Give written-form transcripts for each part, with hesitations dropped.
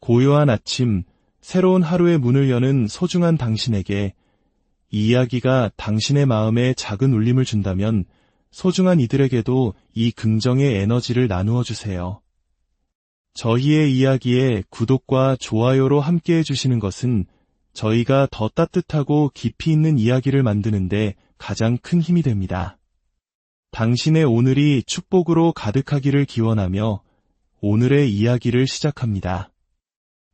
고요한 아침, 새로운 하루의 문을 여는 소중한 당신에게 이 이야기가 당신의 마음에 작은 울림을 준다면 소중한 이들에게도 이 긍정의 에너지를 나누어 주세요. 저희의 이야기에 구독과 좋아요로 함께해 주시는 것은 저희가 더 따뜻하고 깊이 있는 이야기를 만드는데 가장 큰 힘이 됩니다. 당신의 오늘이 축복으로 가득하기를 기원하며 오늘의 이야기를 시작합니다.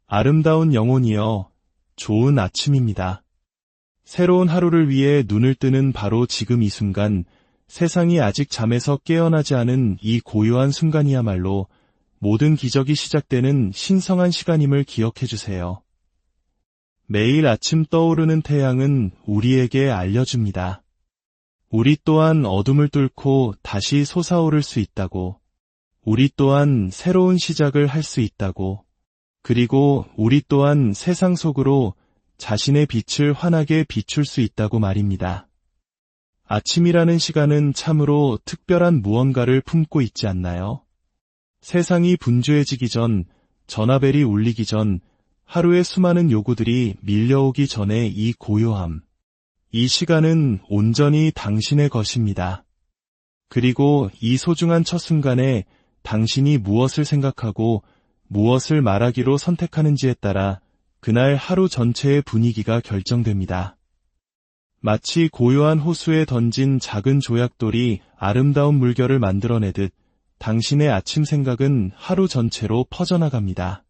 아름다운 영혼이여, 좋은 아침입니다. 새로운 하루를 위해 눈을 뜨는 바로 지금 이 순간, 세상이 아직 잠에서 깨어나지 않은 이 고요한 순간이야말로 모든 기적이 시작되는 신성한 시간임을 기억해 주세요. 매일 아침 떠오르는 태양은 우리에게 알려줍니다. 우리 또한 어둠을 뚫고 다시 솟아오를 수 있다고, 우리 또한 새로운 시작을 할 수 있다고, 그리고 우리 또한 세상 속으로 자신의 빛을 환하게 비출 수 있다고 말입니다. 아침이라는 시간은 참으로 특별한 무언가를 품고 있지 않나요? 세상이 분주해지기 전, 전화벨이 울리기 전, 하루의 수많은 요구들이 밀려오기 전에 이 고요함, 이 시간은 온전히 당신의 것입니다. 그리고 이 소중한 첫 순간에 당신이 무엇을 생각하고 무엇을 말하기로 선택하는지에 따라 그날 하루 전체의 분위기가 결정됩니다. 마치 고요한 호수에 던진 작은 조약돌이 아름다운 물결을 만들어내듯 당신의 아침 생각은 하루 전체로 퍼져나갑니다.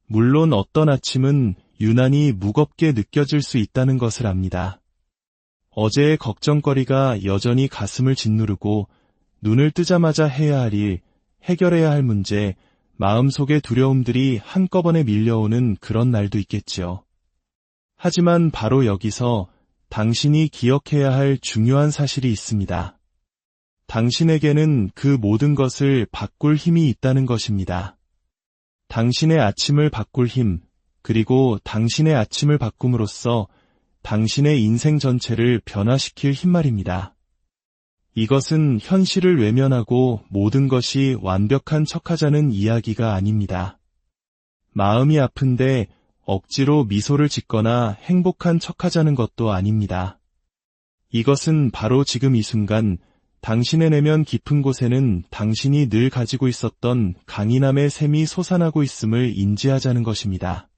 물론 어떤 아침은 유난히 무겁게 느껴질 수 있다는 것을 압니다. 어제의 걱정거리가 여전히 가슴을 짓누르고 눈을 뜨자마자 해야 할 일, 해결해야 할 문제, 마음속의 두려움들이 한꺼번에 밀려오는 그런 날도 있겠지요. 하지만 바로 여기서 당신이 기억해야 할 중요한 사실이 있습니다. 당신에게는 그 모든 것을 바꿀 힘이 있다는 것입니다. 당신의 아침을 바꿀 힘, 그리고 당신의 아침을 바꿈으로써 당신의 인생 전체를 변화시킬 힘 말입니다. 이것은 현실을 외면하고 모든 것이 완벽한 척하자는 이야기가 아닙니다. 마음이 아픈데 억지로 미소를 짓거나 행복한 척하자는 것도 아닙니다. 이것은 바로 지금 이 순간 당신의 내면 깊은 곳에는 당신이 늘 가지고 있었던 강인함의 샘이 솟아나고 있음을 인지하자는 것입니다.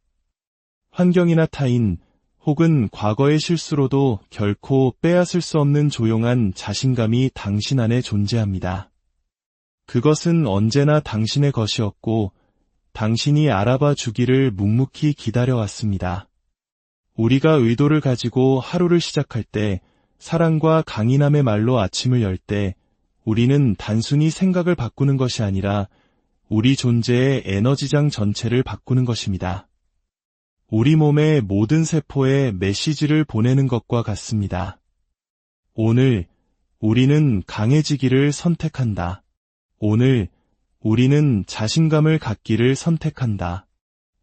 환경이나 타인, 혹은 과거의 실수로도 결코 빼앗을 수 없는 조용한 자신감이 당신 안에 존재합니다. 그것은 언제나 당신의 것이었고 당신이 알아봐 주기를 묵묵히 기다려왔습니다. 우리가 의도를 가지고 하루를 시작할 때, 사랑과 강인함의 말로 아침을 열 때 우리는 단순히 생각을 바꾸는 것이 아니라 우리 존재의 에너지장 전체를 바꾸는 것입니다. 우리 몸의 모든 세포에 메시지를 보내는 것과 같습니다. 오늘 우리는 강해지기를 선택한다. 오늘 우리는 자신감을 갖기를 선택한다.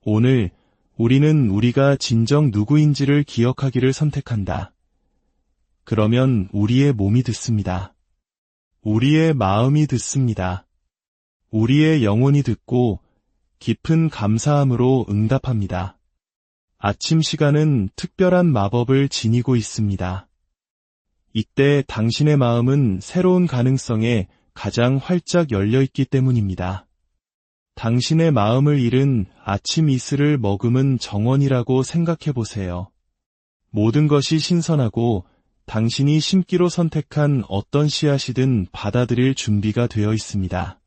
오늘 우리는 우리가 진정 누구인지를 기억하기를 선택한다. 그러면 우리의 몸이 듣습니다. 우리의 마음이 듣습니다. 우리의 영혼이 듣고 깊은 감사함으로 응답합니다. 아침 시간은 특별한 마법을 지니고 있습니다. 이때 당신의 마음은 새로운 가능성에 가장 활짝 열려있기 때문입니다. 당신의 마음을 잃은 아침 이슬을 머금은 정원이라고 생각해보세요. 모든 것이 신선하고 당신이 심기로 선택한 어떤 씨앗이든 받아들일 준비가 되어 있습니다.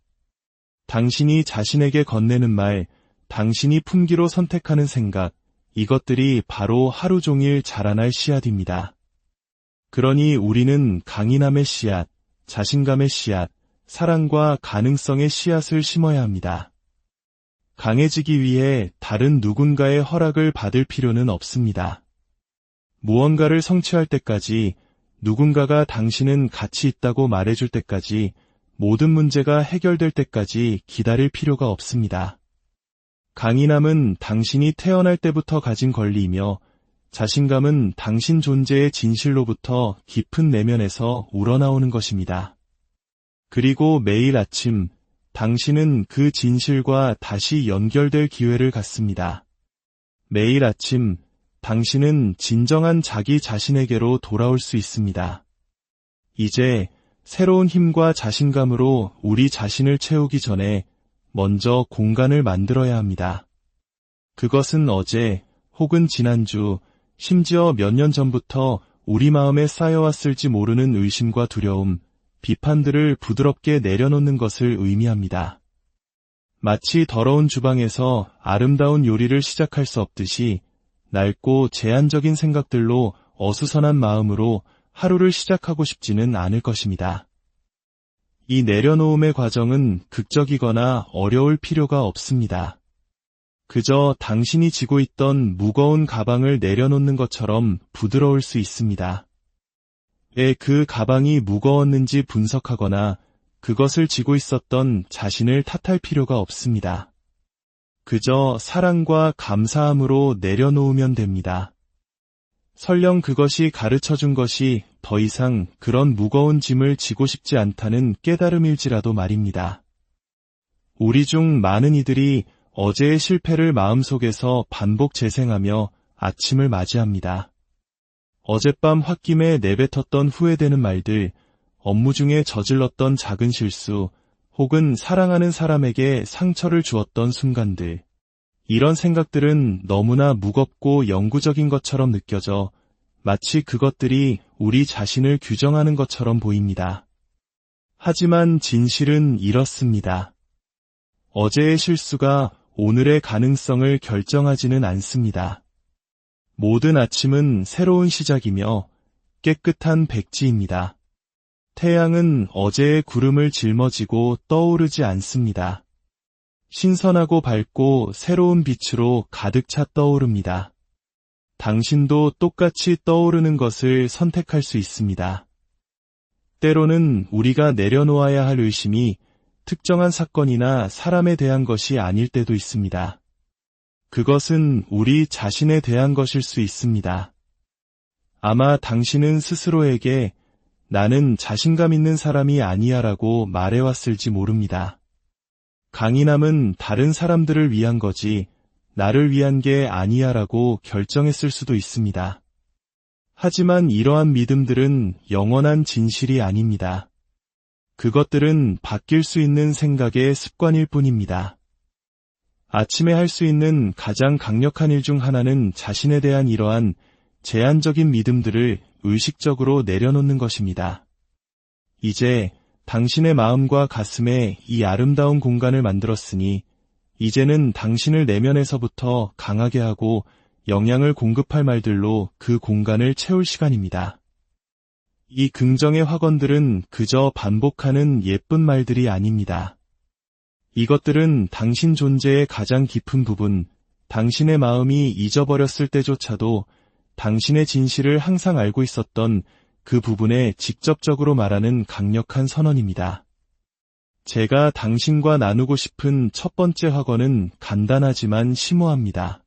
당신이 자신에게 건네는 말, 당신이 품기로 선택하는 생각, 이것들이 바로 하루 종일 자라날 씨앗입니다. 그러니 우리는 강인함의 씨앗, 자신감의 씨앗, 사랑과 가능성의 씨앗을 심어야 합니다. 강해지기 위해 다른 누군가의 허락을 받을 필요는 없습니다. 무언가를 성취할 때까지, 누군가가 당신은 가치 있다고 말해줄 때까지, 모든 문제가 해결될 때까지 기다릴 필요가 없습니다. 강인함은 당신이 태어날 때부터 가진 권리이며 자신감은 당신 존재의 진실로부터 깊은 내면에서 우러나오는 것입니다. 그리고 매일 아침 당신은 그 진실과 다시 연결될 기회를 갖습니다. 매일 아침 당신은 진정한 자기 자신에게로 돌아올 수 있습니다. 이제 새로운 힘과 자신감으로 우리 자신을 채우기 전에 먼저 공간을 만들어야 합니다. 그것은 어제 혹은 지난주, 심지어 몇 년 전부터 우리 마음에 쌓여왔을지 모르는 의심과 두려움, 비판들을 부드럽게 내려놓는 것을 의미합니다. 마치 더러운 주방에서 아름다운 요리를 시작할 수 없듯이 낡고 제한적인 생각들로 어수선한 마음으로 하루를 시작하고 싶지는 않을 것입니다. 이 내려놓음의 과정은 극적이거나 어려울 필요가 없습니다. 그저 당신이 지고 있던 무거운 가방을 내려놓는 것처럼 부드러울 수 있습니다. 왜 그 가방이 무거웠는지 분석하거나 그것을 지고 있었던 자신을 탓할 필요가 없습니다. 그저 사랑과 감사함으로 내려놓으면 됩니다. 설령 그것이 가르쳐준 것이 더 이상 그런 무거운 짐을 지고 싶지 않다는 깨달음일지라도 말입니다. 우리 중 많은 이들이 어제의 실패를 마음속에서 반복 재생하며 아침을 맞이합니다. 어젯밤 홧김에 내뱉었던 후회되는 말들, 업무 중에 저질렀던 작은 실수, 혹은 사랑하는 사람에게 상처를 주었던 순간들. 이런 생각들은 너무나 무겁고 영구적인 것처럼 느껴져 마치 그것들이 우리 자신을 규정하는 것처럼 보입니다. 하지만 진실은 이렇습니다. 어제의 실수가 오늘의 가능성을 결정하지는 않습니다. 모든 아침은 새로운 시작이며 깨끗한 백지입니다. 태양은 어제의 구름을 짊어지고 떠오르지 않습니다. 신선하고 밝고 새로운 빛으로 가득 차 떠오릅니다. 당신도 똑같이 떠오르는 것을 선택할 수 있습니다. 때로는 우리가 내려놓아야 할 의심이 특정한 사건이나 사람에 대한 것이 아닐 때도 있습니다. 그것은 우리 자신에 대한 것일 수 있습니다. 아마 당신은 스스로에게 나는 자신감 있는 사람이 아니야 라고 말해왔을지 모릅니다. 강인함은 다른 사람들을 위한 거지 나를 위한 게 아니야 라고 결정했을 수도 있습니다. 하지만 이러한 믿음들은 영원한 진실이 아닙니다. 그것들은 바뀔 수 있는 생각의 습관일 뿐입니다. 아침에 할 수 있는 가장 강력한 일 중 하나는 자신에 대한 이러한 제한적인 믿음들을 의식적으로 내려놓는 것입니다. 이제 당신의 마음과 가슴에 이 아름다운 공간을 만들었으니 이제는 당신을 내면에서부터 강하게 하고 영향을 공급할 말들로 그 공간을 채울 시간입니다. 이 긍정의 확언들은 그저 반복하는 예쁜 말들이 아닙니다. 이것들은 당신 존재의 가장 깊은 부분, 당신의 마음이 잊어버렸을 때조차도 당신의 진실을 항상 알고 있었던 그 부분에 직접적으로 말하는 강력한 선언입니다. 제가 당신과 나누고 싶은 첫 번째 확언은 간단하지만 심오합니다.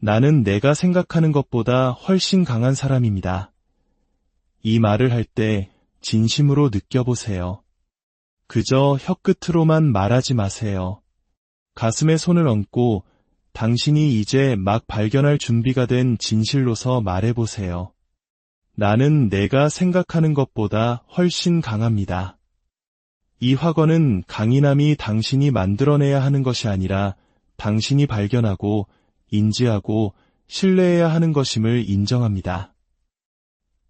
나는 내가 생각하는 것보다 훨씬 강한 사람입니다. 이 말을 할 때 진심으로 느껴보세요. 그저 혀끝으로만 말하지 마세요. 가슴에 손을 얹고 당신이 이제 막 발견할 준비가 된 진실로서 말해보세요. 나는 내가 생각하는 것보다 훨씬 강합니다. 이 확언은 강인함이 당신이 만들어내야 하는 것이 아니라 당신이 발견하고 인지하고 신뢰해야 하는 것임을 인정합니다.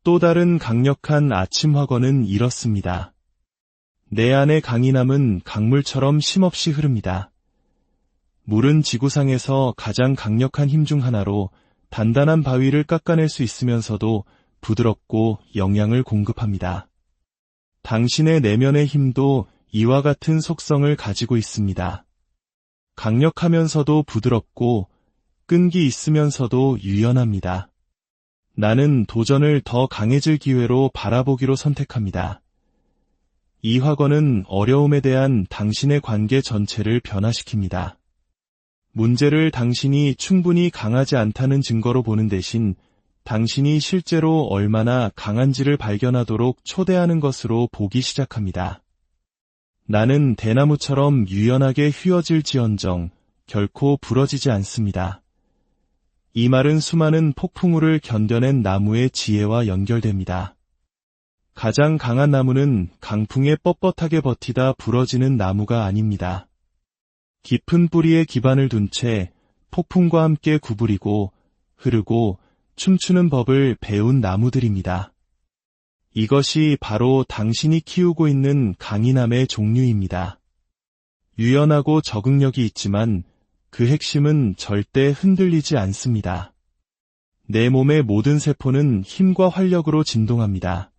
또 다른 강력한 아침 확언은 이렇습니다. 내 안의 강인함은 강물처럼 쉼없이 흐릅니다. 물은 지구상에서 가장 강력한 힘 중 하나로 단단한 바위를 깎아낼 수 있으면서도 부드럽고 영양을 공급합니다. 당신의 내면의 힘도 이와 같은 속성을 가지고 있습니다. 강력하면서도 부드럽고 끈기 있으면서도 유연합니다. 나는 도전을 더 강해질 기회로 바라보기로 선택합니다. 이 확언은 어려움에 대한 당신의 관계 전체를 변화시킵니다. 문제를 당신이 충분히 강하지 않다는 증거로 보는 대신 당신이 실제로 얼마나 강한지를 발견하도록 초대하는 것으로 보기 시작합니다. 나는 대나무처럼 유연하게 휘어질지언정 결코 부러지지 않습니다. 이 말은 수많은 폭풍우를 견뎌낸 나무의 지혜와 연결됩니다. 가장 강한 나무는 강풍에 뻣뻣하게 버티다 부러지는 나무가 아닙니다. 깊은 뿌리에 기반을 둔 채 폭풍과 함께 구부리고 흐르고 춤추는 법을 배운 나무들입니다. 이것이 바로 당신이 키우고 있는 강인함의 종류입니다. 유연하고 적응력이 있지만 그 핵심은 절대 흔들리지 않습니다. 내 몸의 모든 세포는 힘과 활력으로 진동합니다.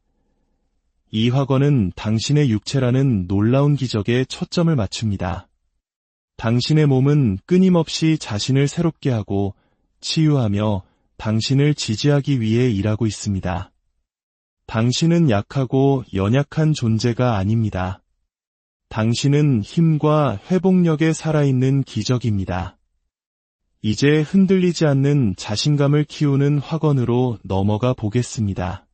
이 학원은 당신의 육체라는 놀라운 기적에 초점을 맞춥니다. 당신의 몸은 끊임없이 자신을 새롭게 하고 치유하며 당신을 지지하기 위해 일하고 있습니다. 당신은 약하고 연약한 존재가 아닙니다. 당신은 힘과 회복력에 살아있는 기적입니다. 이제 흔들리지 않는 자신감을 키우는 학원으로 넘어가 보겠습니다.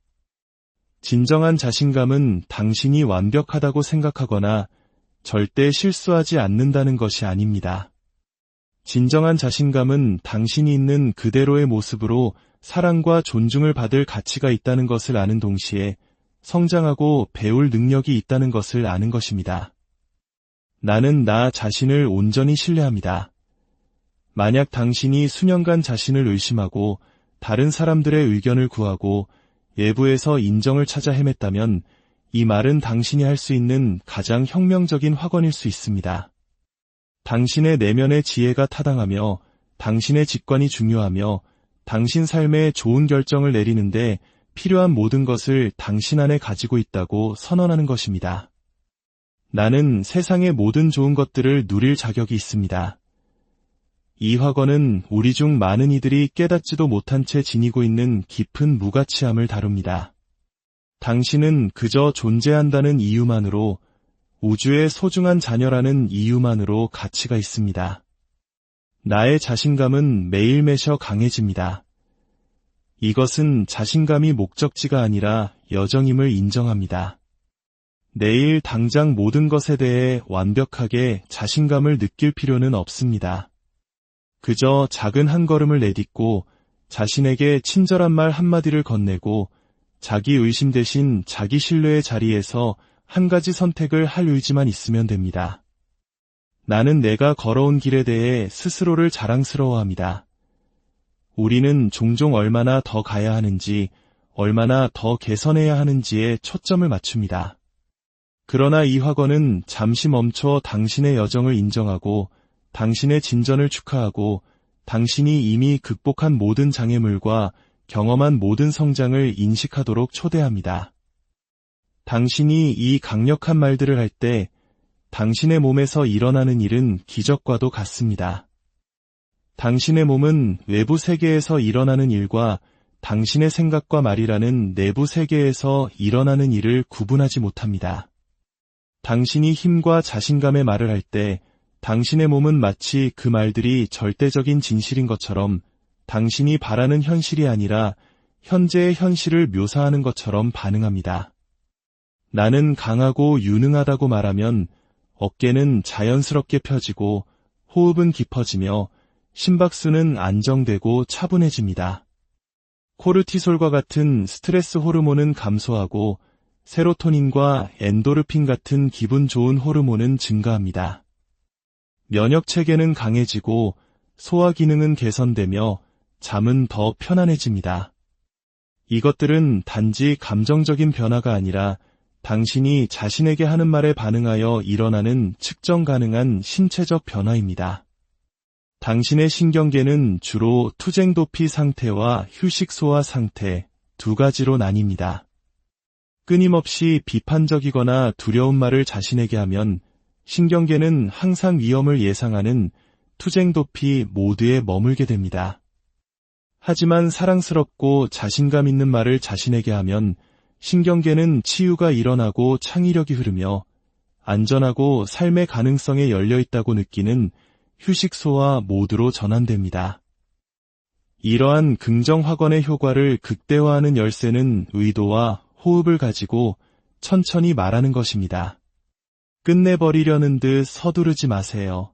진정한 자신감은 당신이 완벽하다고 생각하거나 절대 실수하지 않는다는 것이 아닙니다. 진정한 자신감은 당신이 있는 그대로의 모습으로 사랑과 존중을 받을 가치가 있다는 것을 아는 동시에 성장하고 배울 능력이 있다는 것을 아는 것입니다. 나는 나 자신을 온전히 신뢰합니다. 만약 당신이 수년간 자신을 의심하고 다른 사람들의 의견을 구하고 외부에서 인정을 찾아 헤맸다면 이 말은 당신이 할 수 있는 가장 혁명적인 학원일 수 있습니다. 당신의 내면의 지혜가 타당하며 당신의 직관이 중요하며 당신 삶에 좋은 결정을 내리는데 필요한 모든 것을 당신 안에 가지고 있다고 선언하는 것입니다. 나는 세상의 모든 좋은 것들을 누릴 자격이 있습니다. 이 학원은 우리 중 많은 이들이 깨닫지도 못한 채 지니고 있는 깊은 무가치함을 다룹니다. 당신은 그저 존재한다는 이유만으로, 우주의 소중한 자녀라는 이유만으로 가치가 있습니다. 나의 자신감은 매일 매셔 강해집니다. 이것은 자신감이 목적지가 아니라 여정임을 인정합니다. 내일 당장 모든 것에 대해 완벽하게 자신감을 느낄 필요는 없습니다. 그저 작은 한 걸음을 내딛고 자신에게 친절한 말 한마디를 건네고 자기 의심 대신 자기 신뢰의 자리에서 한 가지 선택을 할 의지만 있으면 됩니다. 나는 내가 걸어온 길에 대해 스스로를 자랑스러워합니다. 우리는 종종 얼마나 더 가야 하는지, 얼마나 더 개선해야 하는지에 초점을 맞춥니다. 그러나 이 학원은 잠시 멈춰 당신의 여정을 인정하고 당신의 진전을 축하하고 당신이 이미 극복한 모든 장애물과 경험한 모든 성장을 인식하도록 초대합니다. 당신이 이 강력한 말들을 할 때 당신의 몸에서 일어나는 일은 기적과도 같습니다. 당신의 몸은 외부 세계에서 일어나는 일과 당신의 생각과 말이라는 내부 세계에서 일어나는 일을 구분하지 못합니다. 당신이 힘과 자신감의 말을 할 때 당신의 몸은 마치 그 말들이 절대적인 진실인 것처럼 당신이 바라는 현실이 아니라 현재의 현실을 묘사하는 것처럼 반응합니다. 나는 강하고 유능하다고 말하면 어깨는 자연스럽게 펴지고 호흡은 깊어지며 심박수는 안정되고 차분해집니다. 코르티솔과 같은 스트레스 호르몬은 감소하고 세로토닌과 엔도르핀 같은 기분 좋은 호르몬은 증가합니다. 면역 체계는 강해지고 소화 기능은 개선되며 잠은 더 편안해집니다. 이것들은 단지 감정적인 변화가 아니라 당신이 자신에게 하는 말에 반응하여 일어나는 측정 가능한 신체적 변화입니다. 당신의 신경계는 주로 투쟁도피 상태와 휴식 소화 상태 두 가지로 나뉩니다. 끊임없이 비판적이거나 두려운 말을 자신에게 하면 신경계는 항상 위험을 예상하는 투쟁도피 모드에 머물게 됩니다. 하지만 사랑스럽고 자신감 있는 말을 자신에게 하면 신경계는 치유가 일어나고 창의력이 흐르며 안전하고 삶의 가능성에 열려있다고 느끼는 휴식소와 모드로 전환됩니다. 이러한 긍정 확언의 효과를 극대화하는 열쇠는 의도와 호흡을 가지고 천천히 말하는 것입니다. 끝내버리려는 듯 서두르지 마세요.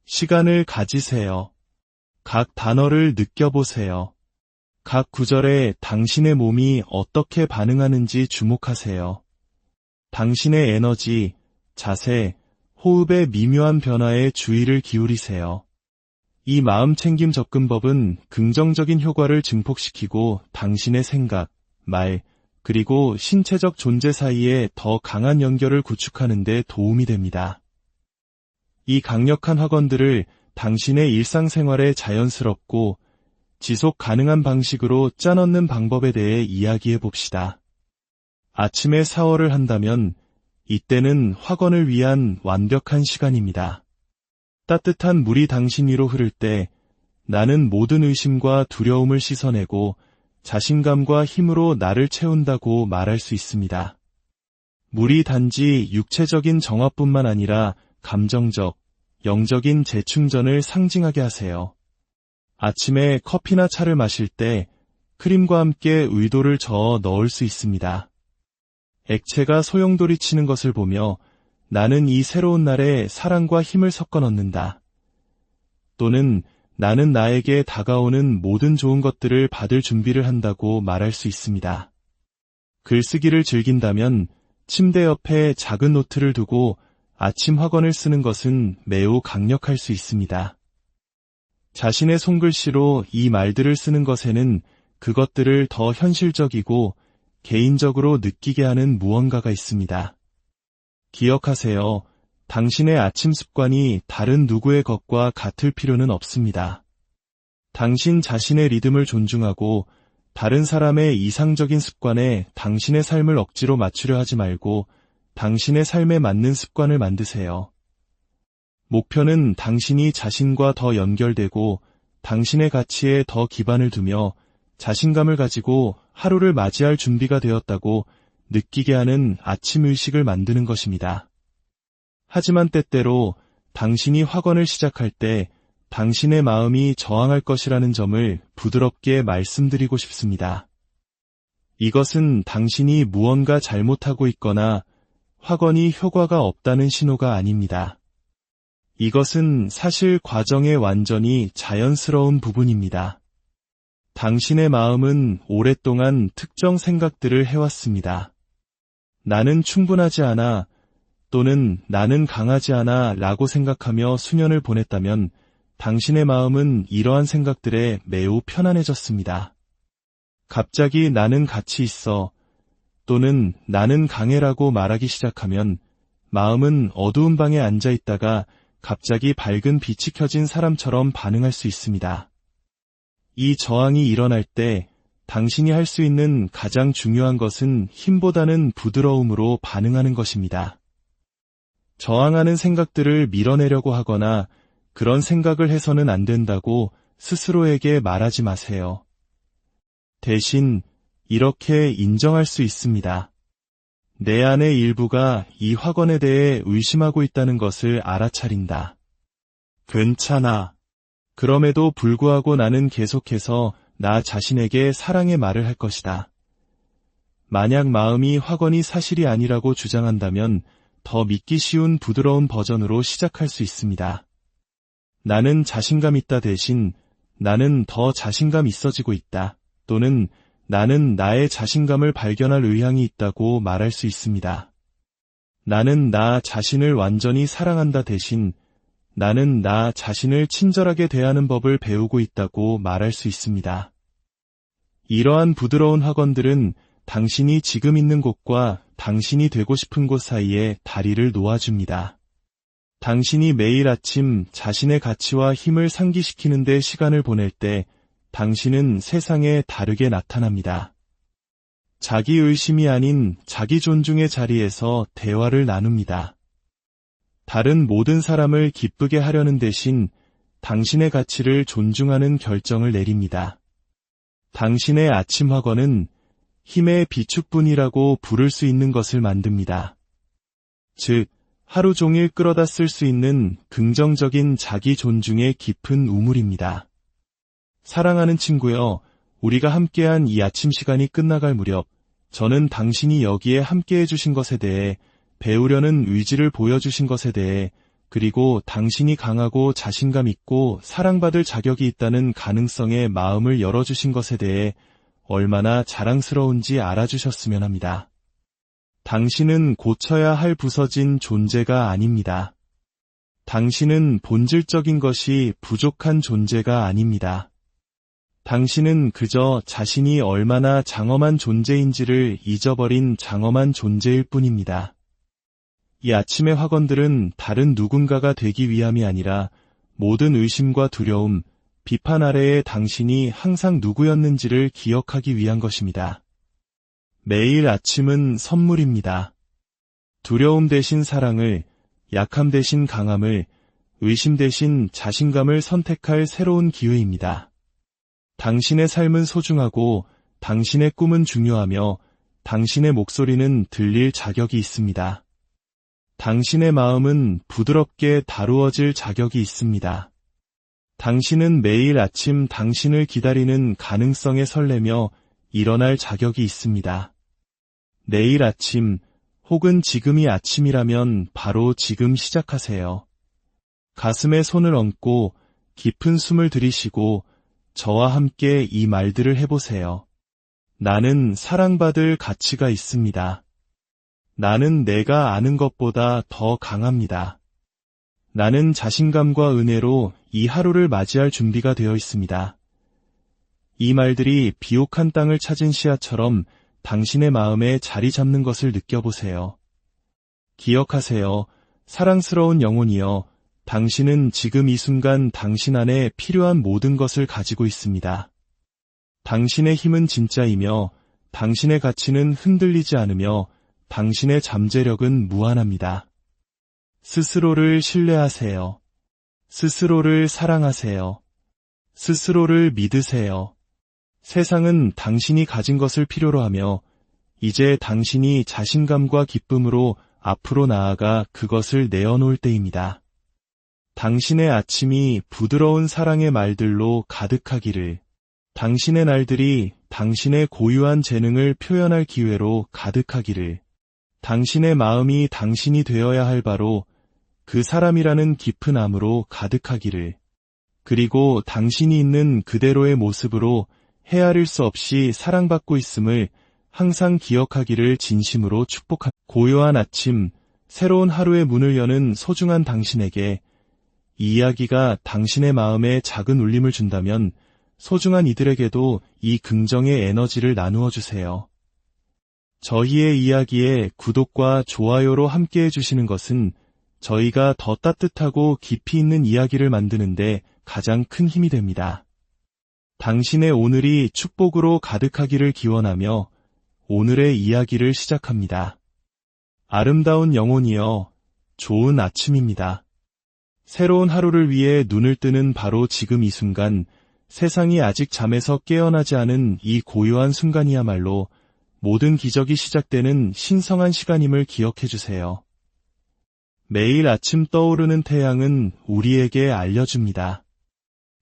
시간을 가지세요. 각 단어를 느껴보세요. 각 구절에 당신의 몸이 어떻게 반응하는지 주목하세요. 당신의 에너지, 자세, 호흡의 미묘한 변화에 주의를 기울이세요. 이 마음챙김 접근법은 긍정적인 효과를 증폭시키고 당신의 생각, 말, 그리고 신체적 존재 사이에 더 강한 연결을 구축하는 데 도움이 됩니다. 이 강력한 확언들을 당신의 일상생활에 자연스럽고 지속 가능한 방식으로 짜넣는 방법에 대해 이야기해 봅시다. 아침에 샤워를 한다면 이때는 확언을 위한 완벽한 시간입니다. 따뜻한 물이 당신 위로 흐를 때 나는 모든 의심과 두려움을 씻어내고 자신감과 힘으로 나를 채운다고 말할 수 있습니다. 물이 단지 육체적인 정화뿐만 아니라 감정적, 영적인 재충전을 상징하게 하세요. 아침에 커피나 차를 마실 때 크림과 함께 의도를 저어 넣을 수 있습니다. 액체가 소용돌이치는 것을 보며 나는 이 새로운 날에 사랑과 힘을 섞어 넣는다. 또는 나는 나에게 다가오는 모든 좋은 것들을 받을 준비를 한다고 말할 수 있습니다. 글쓰기를 즐긴다면 침대 옆에 작은 노트를 두고 아침 확언을 쓰는 것은 매우 강력할 수 있습니다. 자신의 손글씨로 이 말들을 쓰는 것에는 그것들을 더 현실적이고 개인적으로 느끼게 하는 무언가가 있습니다. 기억하세요. 당신의 아침 습관이 다른 누구의 것과 같을 필요는 없습니다. 당신 자신의 리듬을 존중하고 다른 사람의 이상적인 습관에 당신의 삶을 억지로 맞추려 하지 말고 당신의 삶에 맞는 습관을 만드세요. 목표는 당신이 자신과 더 연결되고 당신의 가치에 더 기반을 두며 자신감을 가지고 하루를 맞이할 준비가 되었다고 느끼게 하는 아침 의식을 만드는 것입니다. 하지만 때때로 당신이 확언을 시작할 때 당신의 마음이 저항할 것이라는 점을 부드럽게 말씀드리고 싶습니다. 이것은 당신이 무언가 잘못하고 있거나 확언이 효과가 없다는 신호가 아닙니다. 이것은 사실 과정의 완전히 자연스러운 부분입니다. 당신의 마음은 오랫동안 특정 생각들을 해왔습니다. 나는 충분하지 않아 또는 나는 강하지 않아 라고 생각하며 수년을 보냈다면 당신의 마음은 이러한 생각들에 매우 편안해졌습니다. 갑자기 나는 가치 있어 또는 나는 강해라고 말하기 시작하면 마음은 어두운 방에 앉아 있다가 갑자기 밝은 빛이 켜진 사람처럼 반응할 수 있습니다. 이 저항이 일어날 때 당신이 할 수 있는 가장 중요한 것은 힘보다는 부드러움으로 반응하는 것입니다. 저항하는 생각들을 밀어내려고 하거나 그런 생각을 해서는 안 된다고 스스로에게 말하지 마세요. 대신 이렇게 인정할 수 있습니다. 내 안의 일부가 이 확언에 대해 의심하고 있다는 것을 알아차린다. 괜찮아. 그럼에도 불구하고 나는 계속해서 나 자신에게 사랑의 말을 할 것이다. 만약 마음이 확언이 사실이 아니라고 주장한다면 더 믿기 쉬운 부드러운 버전으로 시작할 수 있습니다. 나는 자신감 있다 대신 나는 더 자신감 있어지고 있다. 또는 나는 나의 자신감을 발견할 의향이 있다고 말할 수 있습니다. 나는 나 자신을 완전히 사랑한다 대신 나는 나 자신을 친절하게 대하는 법을 배우고 있다고 말할 수 있습니다. 이러한 부드러운 확언들은 당신이 지금 있는 곳과 당신이 되고 싶은 곳 사이에 다리를 놓아줍니다. 당신이 매일 아침 자신의 가치와 힘을 상기시키는 데 시간을 보낼 때 당신은 세상에 다르게 나타납니다. 자기 의심이 아닌 자기 존중의 자리에서 대화를 나눕니다. 다른 모든 사람을 기쁘게 하려는 대신 당신의 가치를 존중하는 결정을 내립니다. 당신의 아침 확언은 힘의 비축분이라고 부를 수 있는 것을 만듭니다. 즉, 하루 종일 끌어다 쓸 수 있는 긍정적인 자기 존중의 깊은 우물입니다. 사랑하는 친구여, 우리가 함께한 이 아침 시간이 끝나갈 무렵, 저는 당신이 여기에 함께해 주신 것에 대해 배우려는 의지를 보여주신 것에 대해, 그리고 당신이 강하고 자신감 있고 사랑받을 자격이 있다는 가능성에 마음을 열어주신 것에 대해 얼마나 자랑스러운지 알아주셨으면 합니다. 당신은 고쳐야 할 부서진 존재가 아닙니다. 당신은 본질적인 것이 부족한 존재가 아닙니다. 당신은 그저 자신이 얼마나 장엄한 존재인지를 잊어버린 장엄한 존재일 뿐입니다. 이 아침의 학원들은 다른 누군가가 되기 위함이 아니라 모든 의심과 두려움, 비판 아래에 당신이 항상 누구였는지를 기억하기 위한 것입니다. 매일 아침은 선물입니다. 두려움 대신 사랑을, 약함 대신 강함을, 의심 대신 자신감을 선택할 새로운 기회입니다. 당신의 삶은 소중하고 당신의 꿈은 중요하며 당신의 목소리는 들릴 자격이 있습니다. 당신의 마음은 부드럽게 다루어질 자격이 있습니다. 당신은 매일 아침 당신을 기다리는 가능성에 설레며 일어날 자격이 있습니다. 내일 아침 혹은 지금이 아침이라면 바로 지금 시작하세요. 가슴에 손을 얹고 깊은 숨을 들이쉬고 저와 함께 이 말들을 해보세요. 나는 사랑받을 가치가 있습니다. 나는 내가 아는 것보다 더 강합니다. 나는 자신감과 은혜로 이 하루를 맞이할 준비가 되어 있습니다. 이 말들이 비옥한 땅을 찾은 씨앗처럼 당신의 마음에 자리 잡는 것을 느껴보세요. 기억하세요. 사랑스러운 영혼이여, 당신은 지금 이 순간 당신 안에 필요한 모든 것을 가지고 있습니다. 당신의 힘은 진짜이며 당신의 가치는 흔들리지 않으며 당신의 잠재력은 무한합니다. 스스로를 신뢰하세요. 스스로를 사랑하세요. 스스로를 믿으세요. 세상은 당신이 가진 것을 필요로 하며 이제 당신이 자신감과 기쁨으로 앞으로 나아가 그것을 내어놓을 때입니다. 당신의 아침이 부드러운 사랑의 말들로 가득하기를, 당신의 날들이 당신의 고유한 재능을 표현할 기회로 가득하기를, 당신의 마음이 당신이 되어야 할 바로 그 사람이라는 깊은 암으로 가득하기를, 그리고 당신이 있는 그대로의 모습으로 헤아릴 수 없이 사랑받고 있음을 항상 기억하기를 진심으로 축복합니다. 고요한 아침, 새로운 하루의 문을 여는 소중한 당신에게 이 이야기가 당신의 마음에 작은 울림을 준다면 소중한 이들에게도 이 긍정의 에너지를 나누어 주세요. 저희의 이야기에 구독과 좋아요로 함께해 주시는 것은 저희가 더 따뜻하고 깊이 있는 이야기를 만드는데 가장 큰 힘이 됩니다. 당신의 오늘이 축복으로 가득하기를 기원하며 오늘의 이야기를 시작합니다. 아름다운 영혼이여, 좋은 아침입니다. 새로운 하루를 위해 눈을 뜨는 바로 지금 이 순간, 세상이 아직 잠에서 깨어나지 않은 이 고요한 순간이야말로 모든 기적이 시작되는 신성한 시간임을 기억해 주세요. 매일 아침 떠오르는 태양은 우리에게 알려줍니다.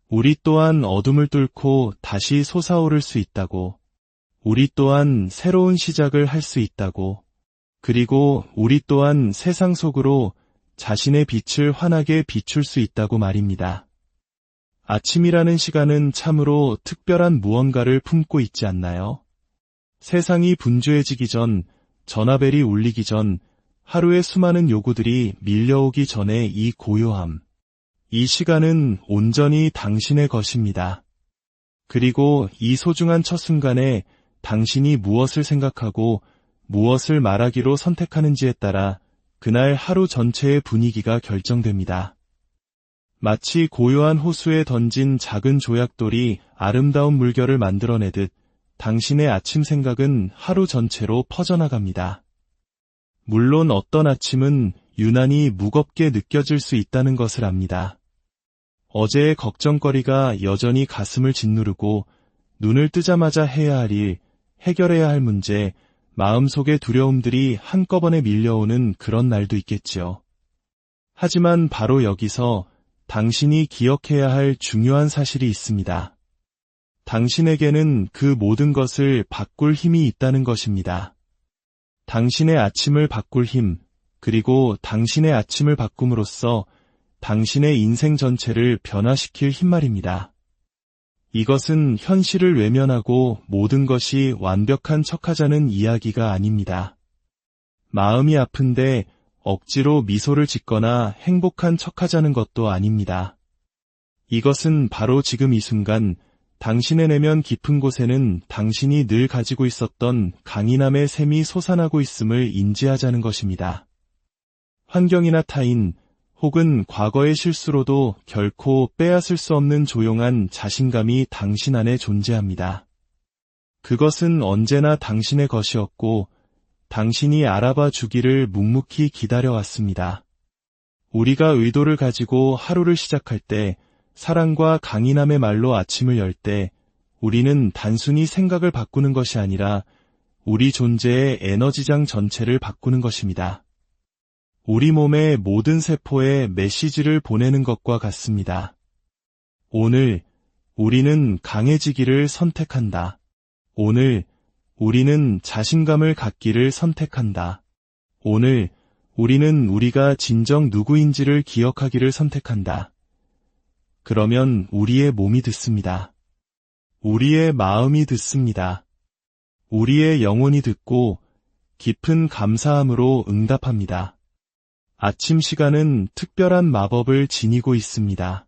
우리 또한 어둠을 뚫고 다시 솟아오를 수 있다고, 우리 또한 새로운 시작을 할 수 있다고, 그리고 우리 또한 세상 속으로 자신의 빛을 환하게 비출 수 있다고 말입니다. 아침이라는 시간은 참으로 특별한 무언가를 품고 있지 않나요? 세상이 분주해지기 전, 전화벨이 울리기 전, 하루의 수많은 요구들이 밀려오기 전에 이 고요함, 이 시간은 온전히 당신의 것입니다. 그리고 이 소중한 첫 순간에 당신이 무엇을 생각하고 무엇을 말하기로 선택하는지에 따라 그날 하루 전체의 분위기가 결정됩니다. 마치 고요한 호수에 던진 작은 조약돌이 아름다운 물결을 만들어내듯 당신의 아침 생각은 하루 전체로 퍼져나갑니다. 물론 어떤 아침은 유난히 무겁게 느껴질 수 있다는 것을 압니다. 어제의 걱정거리가 여전히 가슴을 짓누르고 눈을 뜨자마자 해야 할 일, 해결해야 할 문제, 마음속의 두려움들이 한꺼번에 밀려오는 그런 날도 있겠지요. 하지만 바로 여기서 당신이 기억해야 할 중요한 사실이 있습니다. 당신에게는 그 모든 것을 바꿀 힘이 있다는 것입니다. 당신의 아침을 바꿀 힘, 그리고 당신의 아침을 바꿈으로써 당신의 인생 전체를 변화시킬 힘말입니다. 이것은 현실을 외면하고 모든 것이 완벽한 척하자는 이야기가 아닙니다. 마음이 아픈데 억지로 미소를 짓거나 행복한 척하자는 것도 아닙니다. 이것은 바로 지금 이 순간 당신의 내면 깊은 곳에는 당신이 늘 가지고 있었던 강인함의 샘이 솟아나고 있음을 인지하자는 것입니다. 환경이나 타인, 혹은 과거의 실수로도 결코 빼앗을 수 없는 조용한 자신감이 당신 안에 존재합니다. 그것은 언제나 당신의 것이었고 당신이 알아봐 주기를 묵묵히 기다려왔습니다. 우리가 의도를 가지고 하루를 시작할 때, 사랑과 강인함의 말로 아침을 열 때 우리는 단순히 생각을 바꾸는 것이 아니라 우리 존재의 에너지장 전체를 바꾸는 것입니다. 우리 몸의 모든 세포에 메시지를 보내는 것과 같습니다. 오늘 우리는 강해지기를 선택한다. 오늘 우리는 자신감을 갖기를 선택한다. 오늘 우리는 우리가 진정 누구인지를 기억하기를 선택한다. 그러면 우리의 몸이 듣습니다. 우리의 마음이 듣습니다. 우리의 영혼이 듣고 깊은 감사함으로 응답합니다. 아침 시간은 특별한 마법을 지니고 있습니다.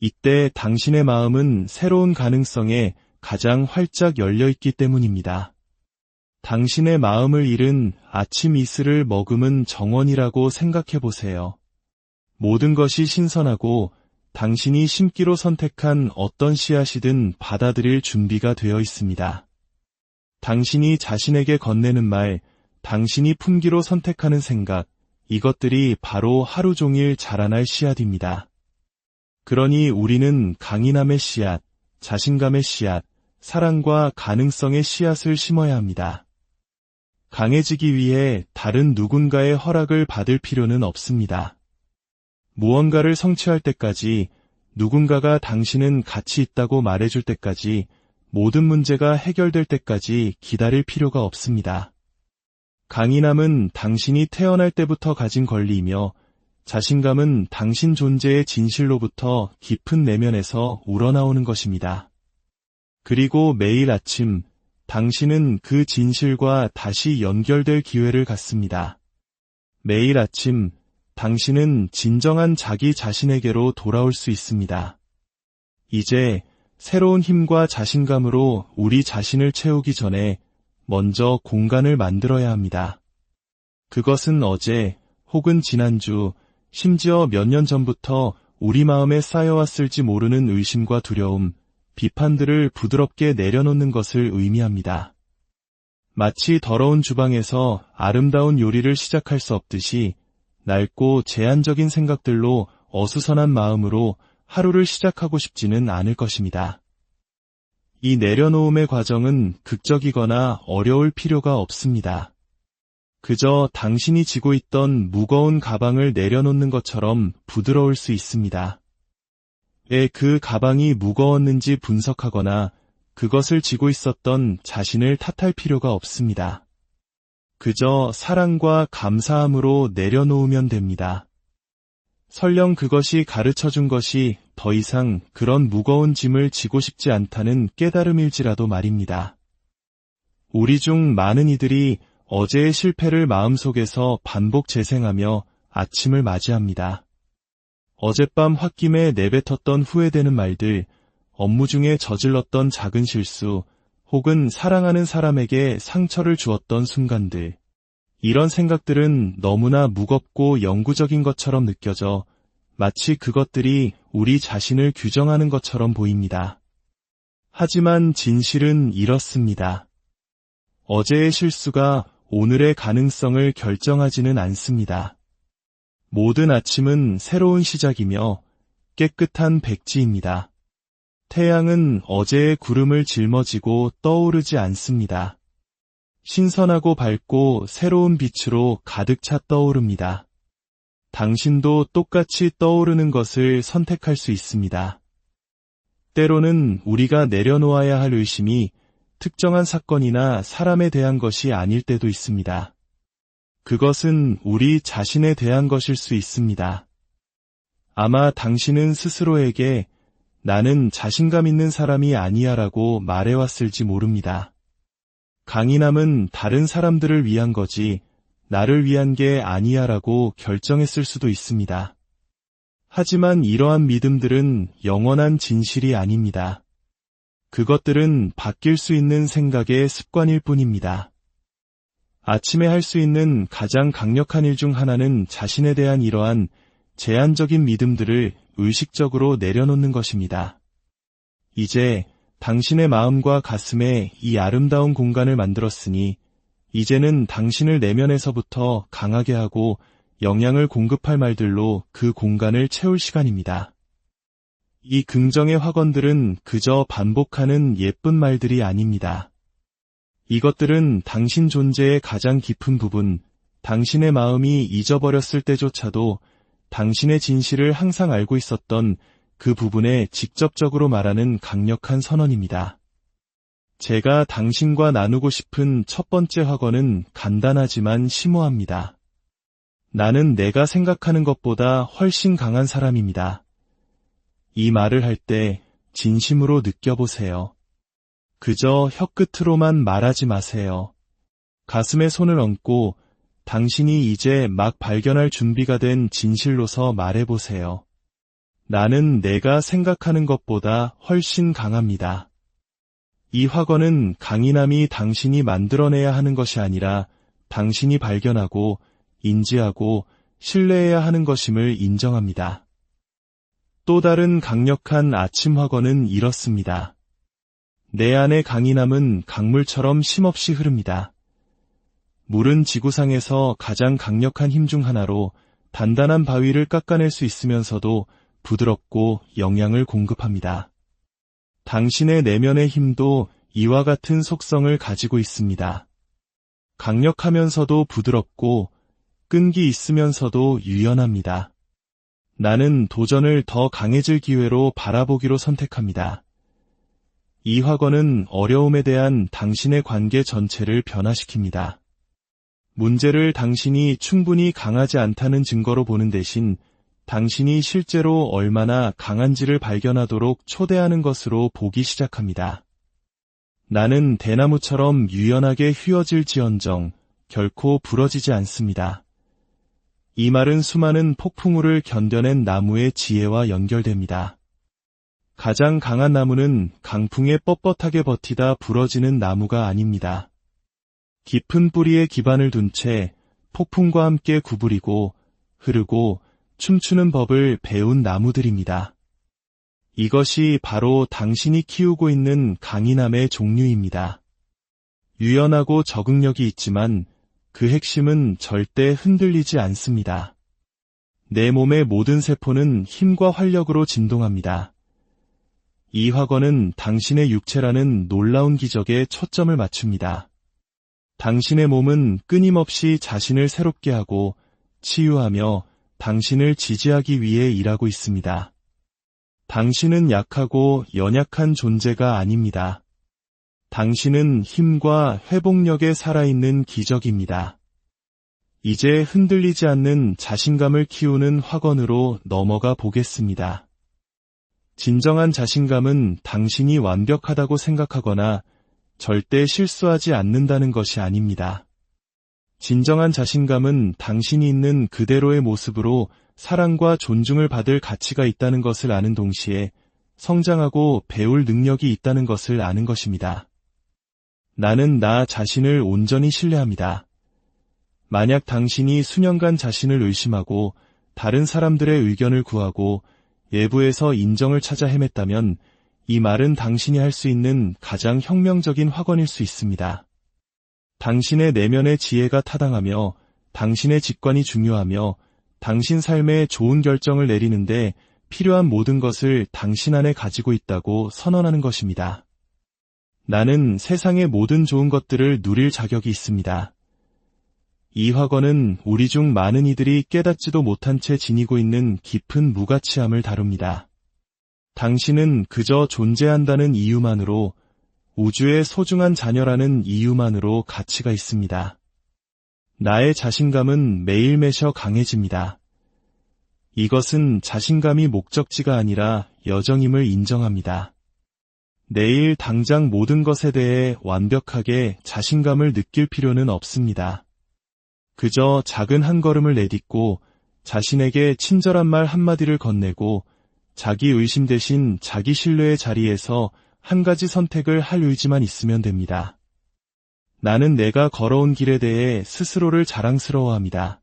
이때 당신의 마음은 새로운 가능성에 가장 활짝 열려있기 때문입니다. 당신의 마음을 잃은 아침 이슬을 머금은 정원이라고 생각해보세요. 모든 것이 신선하고 당신이 심기로 선택한 어떤 씨앗이든 받아들일 준비가 되어 있습니다. 당신이 자신에게 건네는 말, 당신이 품기로 선택하는 생각, 이것들이 바로 하루 종일 자라날 씨앗입니다. 그러니 우리는 강인함의 씨앗, 자신감의 씨앗, 사랑과 가능성의 씨앗을 심어야 합니다. 강해지기 위해 다른 누군가의 허락을 받을 필요는 없습니다. 무언가를 성취할 때까지, 누군가가 당신은 가치 있다고 말해줄 때까지, 모든 문제가 해결될 때까지 기다릴 필요가 없습니다. 강인함은 당신이 태어날 때부터 가진 권리이며 자신감은 당신 존재의 진실로부터 깊은 내면에서 우러나오는 것입니다. 그리고 매일 아침 당신은 그 진실과 다시 연결될 기회를 갖습니다. 매일 아침 당신은 진정한 자기 자신에게로 돌아올 수 있습니다. 이제 새로운 힘과 자신감으로 우리 자신을 채우기 전에 먼저 공간을 만들어야 합니다. 그것은 어제 혹은 지난주, 심지어 몇 년 전부터 우리 마음에 쌓여왔을지 모르는 의심과 두려움, 비판들을 부드럽게 내려놓는 것을 의미합니다. 마치 더러운 주방에서 아름다운 요리를 시작할 수 없듯이 낡고 제한적인 생각들로 어수선한 마음으로 하루를 시작하고 싶지는 않을 것입니다. 이 내려놓음의 과정은 극적이거나 어려울 필요가 없습니다. 그저 당신이 지고 있던 무거운 가방을 내려놓는 것처럼 부드러울 수 있습니다. 왜 그 가방이 무거웠는지 분석하거나 그것을 지고 있었던 자신을 탓할 필요가 없습니다. 그저 사랑과 감사함으로 내려놓으면 됩니다. 설령 그것이 가르쳐준 것이 더 이상 그런 무거운 짐을 지고 싶지 않다는 깨달음일지라도 말입니다. 우리 중 많은 이들이 어제의 실패를 마음속에서 반복 재생하며 아침을 맞이합니다. 어젯밤 홧김에 내뱉었던 후회되는 말들, 업무 중에 저질렀던 작은 실수, 혹은 사랑하는 사람에게 상처를 주었던 순간들. 이런 생각들은 너무나 무겁고 영구적인 것처럼 느껴져 마치 그것들이 우리 자신을 규정하는 것처럼 보입니다. 하지만 진실은 이렇습니다. 어제의 실수가 오늘의 가능성을 결정하지는 않습니다. 모든 아침은 새로운 시작이며 깨끗한 백지입니다. 태양은 어제의 구름을 짊어지고 떠오르지 않습니다. 신선하고 밝고 새로운 빛으로 가득 차 떠오릅니다. 당신도 똑같이 떠오르는 것을 선택할 수 있습니다. 때로는 우리가 내려놓아야 할 의심이 특정한 사건이나 사람에 대한 것이 아닐 때도 있습니다. 그것은 우리 자신에 대한 것일 수 있습니다. 아마 당신은 스스로에게 나는 자신감 있는 사람이 아니야 라고 말해왔을지 모릅니다. 강인함은 다른 사람들을 위한 거지 나를 위한 게 아니야 라고 결정했을 수도 있습니다. 하지만 이러한 믿음들은 영원한 진실이 아닙니다. 그것들은 바뀔 수 있는 생각의 습관일 뿐입니다. 아침에 할 수 있는 가장 강력한 일 중 하나는 자신에 대한 이러한 제한적인 믿음들을 의식적으로 내려놓는 것입니다. 이제 당신의 마음과 가슴에 이 아름다운 공간을 만들었으니 이제는 당신을 내면에서부터 강하게 하고 영향을 공급할 말들로 그 공간을 채울 시간입니다. 이 긍정의 확언들은 그저 반복하는 예쁜 말들이 아닙니다. 이것들은 당신 존재의 가장 깊은 부분, 당신의 마음이 잊어버렸을 때조차도 당신의 진실을 항상 알고 있었던 그 부분에 직접적으로 말하는 강력한 선언입니다. 제가 당신과 나누고 싶은 첫 번째 확언은 간단하지만 심오합니다. 나는 내가 생각하는 것보다 훨씬 강한 사람입니다. 이 말을 할 때 진심으로 느껴보세요. 그저 혀끝으로만 말하지 마세요. 가슴에 손을 얹고 당신이 이제 막 발견할 준비가 된 진실로서 말해보세요. 나는 내가 생각하는 것보다 훨씬 강합니다. 이 확언은 강인함이 당신이 만들어내야 하는 것이 아니라 당신이 발견하고 인지하고 신뢰해야 하는 것임을 인정합니다. 또 다른 강력한 아침 확언은 이렇습니다. 내 안의 강인함은 강물처럼 쉼없이 흐릅니다. 물은 지구상에서 가장 강력한 힘 중 하나로 단단한 바위를 깎아낼 수 있으면서도 부드럽고 영양을 공급합니다. 당신의 내면의 힘도 이와 같은 속성을 가지고 있습니다. 강력하면서도 부드럽고 끈기 있으면서도 유연합니다. 나는 도전을 더 강해질 기회로 바라보기로 선택합니다. 이 확언은 어려움에 대한 당신의 관계 전체를 변화시킵니다. 문제를 당신이 충분히 강하지 않다는 증거로 보는 대신 당신이 실제로 얼마나 강한지를 발견하도록 초대하는 것으로 보기 시작합니다. 나는 대나무처럼 유연하게 휘어질지언정 결코 부러지지 않습니다. 이 말은 수많은 폭풍우를 견뎌낸 나무의 지혜와 연결됩니다. 가장 강한 나무는 강풍에 뻣뻣하게 버티다 부러지는 나무가 아닙니다. 깊은 뿌리에 기반을 둔 채 폭풍과 함께 구부리고 흐르고 춤추는 법을 배운 나무들입니다. 이것이 바로 당신이 키우고 있는 강인함의 종류입니다. 유연하고 적응력이 있지만 그 핵심은 절대 흔들리지 않습니다. 내 몸의 모든 세포는 힘과 활력으로 진동합니다. 이 확언은 당신의 육체라는 놀라운 기적에 초점을 맞춥니다. 당신의 몸은 끊임없이 자신을 새롭게 하고 치유하며 당신을 지지하기 위해 일하고 있습니다. 당신은 약하고 연약한 존재가 아닙니다. 당신은 힘과 회복력에 살아있는 기적입니다. 이제 흔들리지 않는 자신감을 키우는 확언으로 넘어가 보겠습니다. 진정한 자신감은 당신이 완벽하다고 생각하거나 절대 실수하지 않는다는 것이 아닙니다. 진정한 자신감은 당신이 있는 그대로의 모습으로 사랑과 존중을 받을 가치가 있다는 것을 아는 동시에 성장하고 배울 능력이 있다는 것을 아는 것입니다. 나는 나 자신을 온전히 신뢰합니다. 만약 당신이 수년간 자신을 의심하고 다른 사람들의 의견을 구하고 외부에서 인정을 찾아 헤맸다면 이 말은 당신이 할 수 있는 가장 혁명적인 확언일 수 있습니다. 당신의 내면의 지혜가 타당하며 당신의 직관이 중요하며 당신 삶에 좋은 결정을 내리는데 필요한 모든 것을 당신 안에 가지고 있다고 선언하는 것입니다. 나는 세상의 모든 좋은 것들을 누릴 자격이 있습니다. 이 확언은 우리 중 많은 이들이 깨닫지도 못한 채 지니고 있는 깊은 무가치함을 다룹니다. 당신은 그저 존재한다는 이유만으로, 우주의 소중한 자녀라는 이유만으로 가치가 있습니다. 나의 자신감은 매일매셔 강해집니다. 이것은 자신감이 목적지가 아니라 여정임을 인정합니다. 내일 당장 모든 것에 대해 완벽하게 자신감을 느낄 필요는 없습니다. 그저 작은 한 걸음을 내딛고 자신에게 친절한 말 한마디를 건네고 자기 의심 대신 자기 신뢰의 자리에서 한 가지 선택을 할 의지만 있으면 됩니다. 나는 내가 걸어온 길에 대해 스스로를 자랑스러워합니다.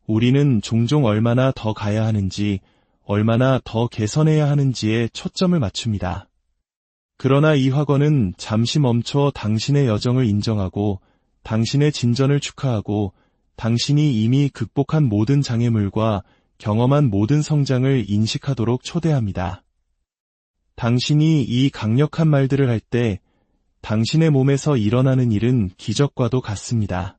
우리는 종종 얼마나 더 가야 하는지, 얼마나 더 개선해야 하는지에 초점을 맞춥니다. 그러나 이 학원은 잠시 멈춰 당신의 여정을 인정하고 당신의 진전을 축하하고 당신이 이미 극복한 모든 장애물과 경험한 모든 성장을 인식하도록 초대합니다. 당신이 이 강력한 말들을 할 때 당신의 몸에서 일어나는 일은 기적과도 같습니다.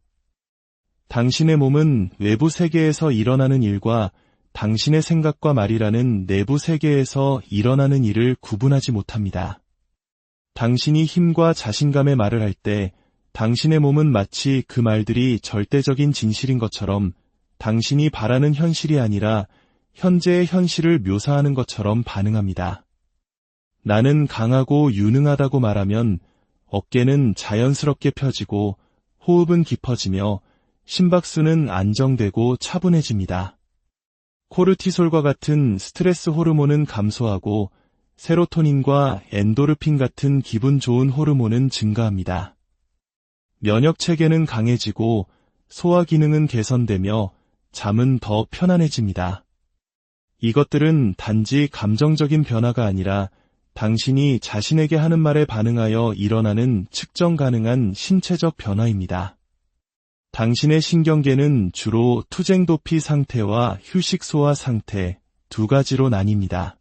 당신의 몸은 외부 세계에서 일어나는 일과 당신의 생각과 말이라는 내부 세계에서 일어나는 일을 구분하지 못합니다. 당신이 힘과 자신감의 말을 할 때 당신의 몸은 마치 그 말들이 절대적인 진실인 것처럼 당신이 바라는 현실이 아니라 현재의 현실을 묘사하는 것처럼 반응합니다. 나는 강하고 유능하다고 말하면 어깨는 자연스럽게 펴지고 호흡은 깊어지며 심박수는 안정되고 차분해집니다. 코르티솔과 같은 스트레스 호르몬은 감소하고 세로토닌과 엔도르핀 같은 기분 좋은 호르몬은 증가합니다. 면역 체계는 강해지고 소화 기능은 개선되며 잠은 더 편안해집니다. 이것들은 단지 감정적인 변화가 아니라 당신이 자신에게 하는 말에 반응하여 일어나는 측정 가능한 신체적 변화입니다. 당신의 신경계는 주로 투쟁도피 상태와 휴식 소화 상태 두 가지로 나뉩니다.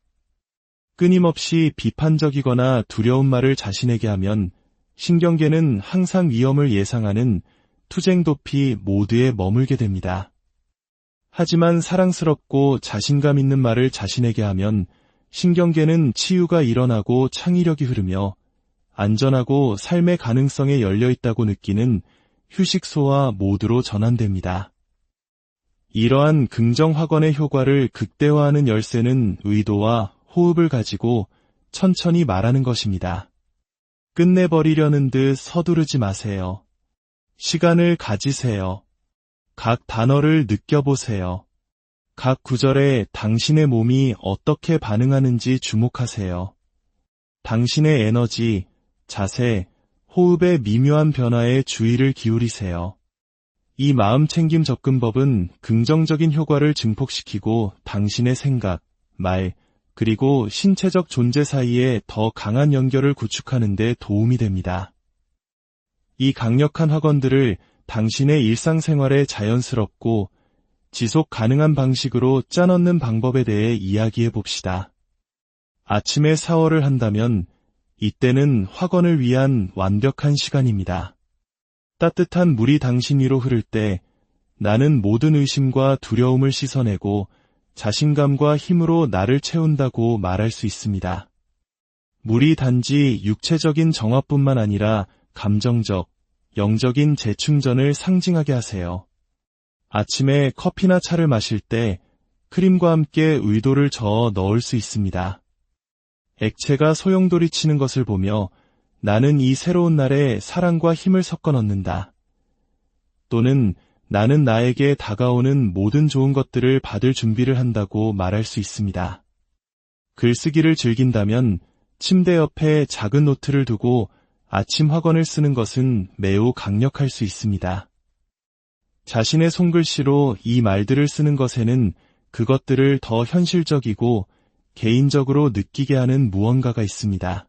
끊임없이 비판적이거나 두려운 말을 자신에게 하면 신경계는 항상 위험을 예상하는 투쟁도피 모드에 머물게 됩니다. 하지만 사랑스럽고 자신감 있는 말을 자신에게 하면 신경계는 치유가 일어나고 창의력이 흐르며 안전하고 삶의 가능성에 열려있다고 느끼는 휴식소와 모드로 전환됩니다. 이러한 긍정 확언의 효과를 극대화하는 열쇠는 의도와 호흡을 가지고 천천히 말하는 것입니다. 끝내버리려는 듯 서두르지 마세요. 시간을 가지세요. 각 단어를 느껴보세요. 각 구절에 당신의 몸이 어떻게 반응하는지 주목하세요. 당신의 에너지, 자세, 호흡의 미묘한 변화에 주의를 기울이세요. 이 마음챙김 접근법은 긍정적인 효과를 증폭시키고 당신의 생각, 말, 그리고 신체적 존재 사이에 더 강한 연결을 구축하는 데 도움이 됩니다. 이 강력한 확언들을 당신의 일상생활에 자연스럽고 지속 가능한 방식으로 짜넣는 방법에 대해 이야기해 봅시다. 아침에 샤워를 한다면 이때는 확언을 위한 완벽한 시간입니다. 따뜻한 물이 당신 위로 흐를 때 나는 모든 의심과 두려움을 씻어내고 자신감과 힘으로 나를 채운다고 말할 수 있습니다. 물이 단지 육체적인 정화뿐만 아니라 감정적, 영적인 재충전을 상징하게 하세요. 아침에 커피나 차를 마실 때 크림과 함께 의도를 저어 넣을 수 있습니다. 액체가 소용돌이치는 것을 보며 나는 이 새로운 날에 사랑과 힘을 섞어 넣는다. 또는 나는 나에게 다가오는 모든 좋은 것들을 받을 준비를 한다고 말할 수 있습니다. 글쓰기를 즐긴다면 침대 옆에 작은 노트를 두고 아침 확언을 쓰는 것은 매우 강력할 수 있습니다. 자신의 손글씨로 이 말들을 쓰는 것에는 그것들을 더 현실적이고 개인적으로 느끼게 하는 무언가가 있습니다.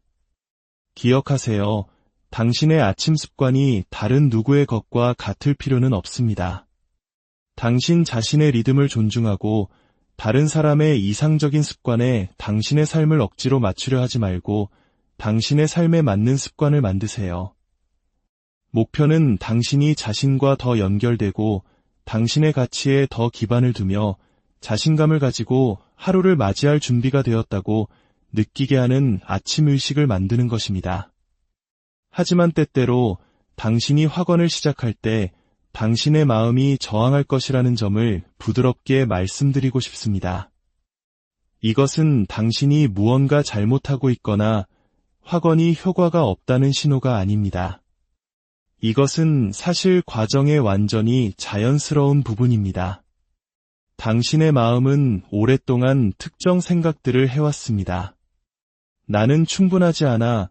기억하세요. 당신의 아침 습관이 다른 누구의 것과 같을 필요는 없습니다. 당신 자신의 리듬을 존중하고 다른 사람의 이상적인 습관에 당신의 삶을 억지로 맞추려 하지 말고 당신의 삶에 맞는 습관을 만드세요. 목표는 당신이 자신과 더 연결되고 당신의 가치에 더 기반을 두며 자신감을 가지고 하루를 맞이할 준비가 되었다고 느끼게 하는 아침 의식을 만드는 것입니다. 하지만 때때로 당신이 확언을 시작할 때 당신의 마음이 저항할 것이라는 점을 부드럽게 말씀드리고 싶습니다. 이것은 당신이 무언가 잘못하고 있거나 확언이 효과가 없다는 신호가 아닙니다. 이것은 사실 과정의 완전히 자연스러운 부분입니다. 당신의 마음은 오랫동안 특정 생각들을 해왔습니다. 나는 충분하지 않아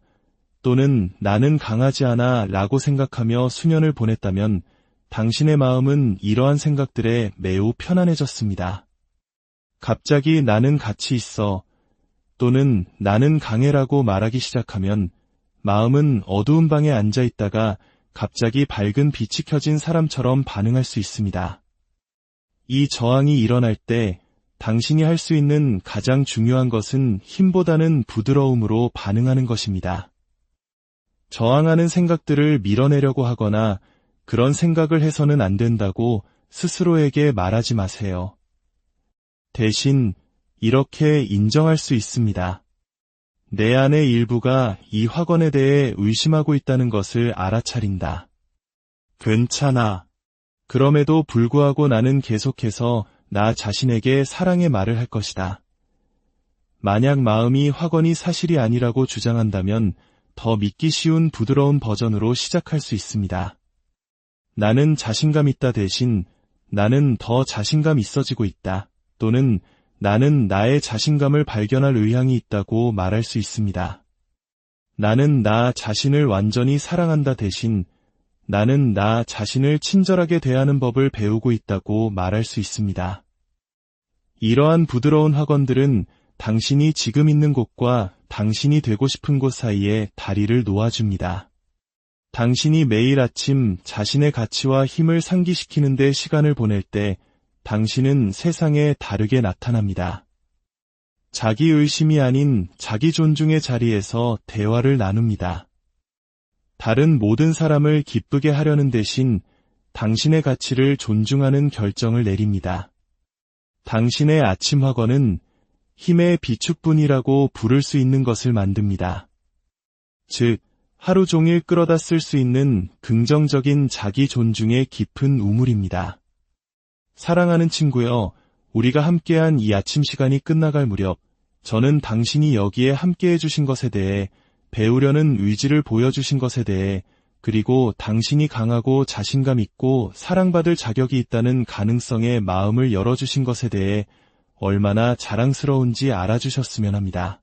또는 나는 강하지 않아 라고 생각하며 수년을 보냈다면 당신의 마음은 이러한 생각들에 매우 편안해졌습니다. 갑자기 나는 가치 있어 또는 나는 강해라고 말하기 시작하면 마음은 어두운 방에 앉아 있다가 갑자기 밝은 빛이 켜진 사람처럼 반응할 수 있습니다. 이 저항이 일어날 때 당신이 할 수 있는 가장 중요한 것은 힘보다는 부드러움으로 반응하는 것입니다. 저항하는 생각들을 밀어내려고 하거나 그런 생각을 해서는 안 된다고 스스로에게 말하지 마세요. 대신 이렇게 인정할 수 있습니다. 내 안의 일부가 이 확언에 대해 의심하고 있다는 것을 알아차린다. 괜찮아. 그럼에도 불구하고 나는 계속해서 나 자신에게 사랑의 말을 할 것이다. 만약 마음이 확언이 사실이 아니라고 주장한다면 더 믿기 쉬운 부드러운 버전으로 시작할 수 있습니다. 나는 자신감 있다 대신 나는 더 자신감 있어지고 있다 또는 나는 나의 자신감을 발견할 의향이 있다고 말할 수 있습니다. 나는 나 자신을 완전히 사랑한다 대신 나는 나 자신을 친절하게 대하는 법을 배우고 있다고 말할 수 있습니다. 이러한 부드러운 확언들은 당신이 지금 있는 곳과 당신이 되고 싶은 곳 사이에 다리를 놓아줍니다. 당신이 매일 아침 자신의 가치와 힘을 상기시키는 데 시간을 보낼 때 당신은 세상에 다르게 나타납니다. 자기 의심이 아닌 자기 존중의 자리에서 대화를 나눕니다. 다른 모든 사람을 기쁘게 하려는 대신 당신의 가치를 존중하는 결정을 내립니다. 당신의 아침 확언은 힘의 비축분이라고 부를 수 있는 것을 만듭니다. 즉, 하루 종일 끌어다 쓸 수 있는 긍정적인 자기 존중의 깊은 우물입니다. 사랑하는 친구여, 우리가 함께한 이 아침 시간이 끝나갈 무렵, 저는 당신이 여기에 함께해 주신 것에 대해 배우려는 의지를 보여주신 것에 대해 그리고 당신이 강하고 자신감 있고 사랑받을 자격이 있다는 가능성에 마음을 열어주신 것에 대해 얼마나 자랑스러운지 알아주셨으면 합니다.